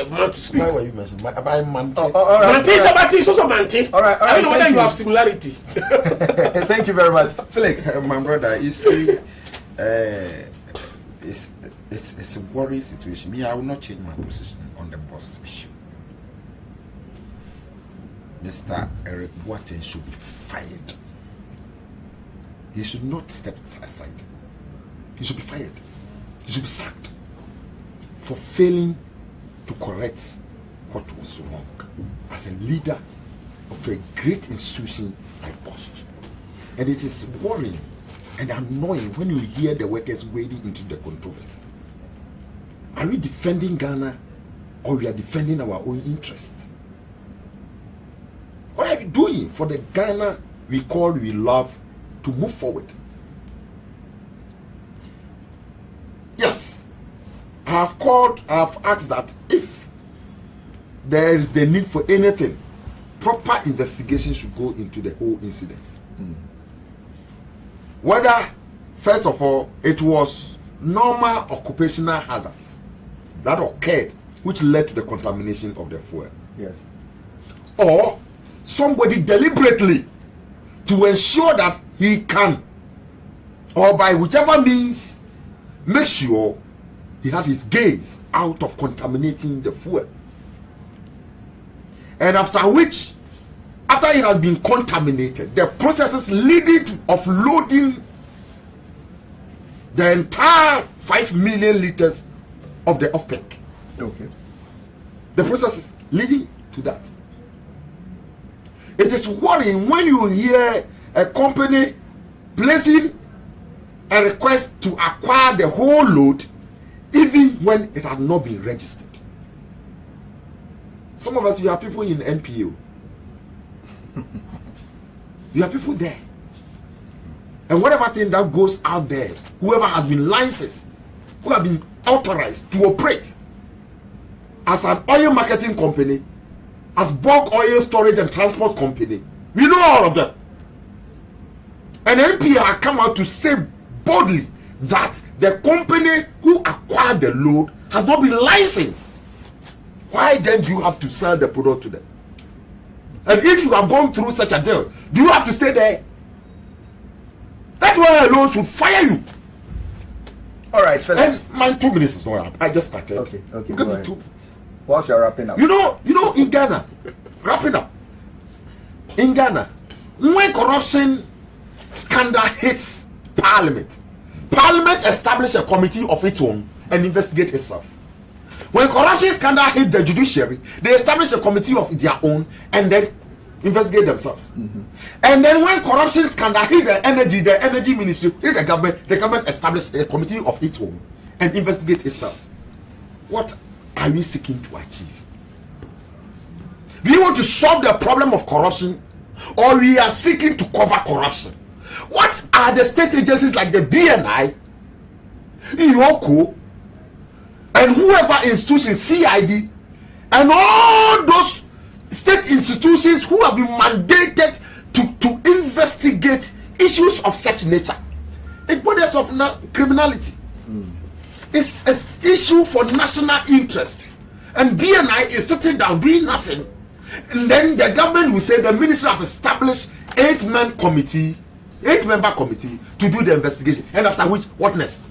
[SPEAKER 4] man to speak.
[SPEAKER 3] Why were you mentioning? By Manti.
[SPEAKER 4] Manti is about is also Manti.
[SPEAKER 1] All right,
[SPEAKER 4] I don't know whether
[SPEAKER 1] thank
[SPEAKER 4] you have similarity.
[SPEAKER 1] Thank you very much, Felix.
[SPEAKER 3] My brother, you see, it's a worrying situation. Me, I will not change my position on the boss issue. Mr. Eric Boateng should be fired. He should not step aside. He should be fired. He should be sacked for failing to correct what was wrong as a leader of a great institution like Post. And it is worrying and annoying when you hear the workers wading into the controversy. Are we defending Ghana or we are defending our own interest? What are we doing for the Ghana we call, we love, to move forward? Yes, I have asked that if there is the need for anything, proper investigation should go into the whole incident. Whether, first of all, it was normal occupational hazards that occurred which led to the contamination of the fuel.
[SPEAKER 1] Yes.
[SPEAKER 3] Or somebody deliberately to ensure that he can, or by whichever means, make sure he had his gains out of contaminating the fuel. And after it has been contaminated, the processes leading to offloading the entire 5 million liters of the OPEC.
[SPEAKER 1] Okay.
[SPEAKER 3] The processes leading to that. It is worrying when you hear a company placing a request to acquire the whole load even when it had not been registered. Some of us, you have people in NPO. You have people there. And whatever thing that goes out there, whoever has been licensed, who have been authorized to operate as an oil marketing company, as bulk oil storage and transport company, we know all of them. And NPA have come out to say boldly that the company who acquired the load has not been licensed. Why then do you have to sell the product to them? And if you have gone through such a deal, do you have to stay there? That's why alone should fire you.
[SPEAKER 1] All right, Felix.
[SPEAKER 3] And my 2 minutes is not up. I just started.
[SPEAKER 1] Okay,
[SPEAKER 3] Give
[SPEAKER 1] go
[SPEAKER 3] me
[SPEAKER 1] ahead.
[SPEAKER 3] 2 minutes.
[SPEAKER 1] Whilst you're wrapping up.
[SPEAKER 3] You know, in Ghana, wrapping up. In Ghana, when corruption scandal hits Parliament, Parliament establishes a committee of its own and investigate itself. When corruption scandal hits the judiciary, they establish a committee of their own and then investigate themselves. And then when corruption scandal hits the energy ministry, hits the government establishes a committee of its own and investigate itself. What are we seeking to achieve? Do you want to solve the problem of corruption, or we are seeking to cover corruption? What are the state agencies like the BNI, IOCO, and whoever institution, CID, and all those state institutions who have been mandated to investigate issues of such nature? It borders of criminality. It's an issue for national interest, and BNI is sitting down doing nothing. And then the government will say the ministry have established 8-member committee to do the investigation, and after which, what next?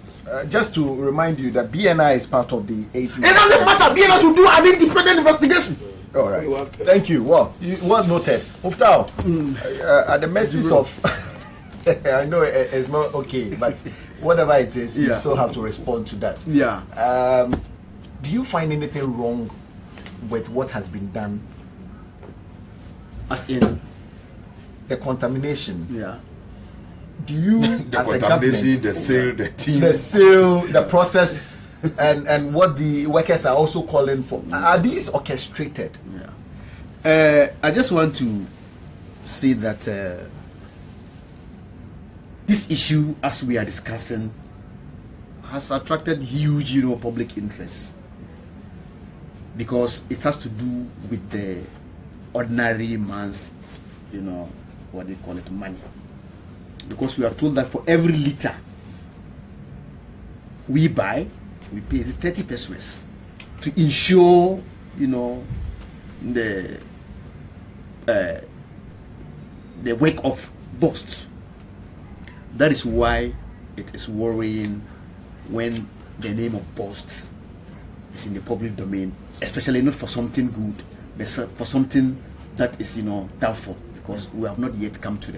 [SPEAKER 1] Just to remind you that BNI is part of the 18.
[SPEAKER 3] It doesn't matter. BNI should do an independent investigation.
[SPEAKER 1] All right. Thank you. Well noted. Muftau, at the mercies of, I know it's not okay, but whatever it is, you still have to respond to that.
[SPEAKER 2] Yeah.
[SPEAKER 1] Do you find anything wrong with what has been done?
[SPEAKER 2] As in
[SPEAKER 1] the contamination.
[SPEAKER 2] Yeah.
[SPEAKER 1] Do you,
[SPEAKER 3] the
[SPEAKER 1] as a
[SPEAKER 3] contamination,
[SPEAKER 1] government,
[SPEAKER 3] the sale, the team,
[SPEAKER 1] the process, and what the workers are also calling for, are these orchestrated?
[SPEAKER 2] Yeah. I just want to say that this issue, as we are discussing, has attracted huge, public interest, because it has to do with the ordinary man's, what they call it, money. Because we are told that for every liter we buy, we pay 30 pesos to ensure, you know, the work of busts. That is why it is worrying when the name of busts is in the public domain, especially not for something good, but for something that is, you know, doubtful, because we have not yet come to the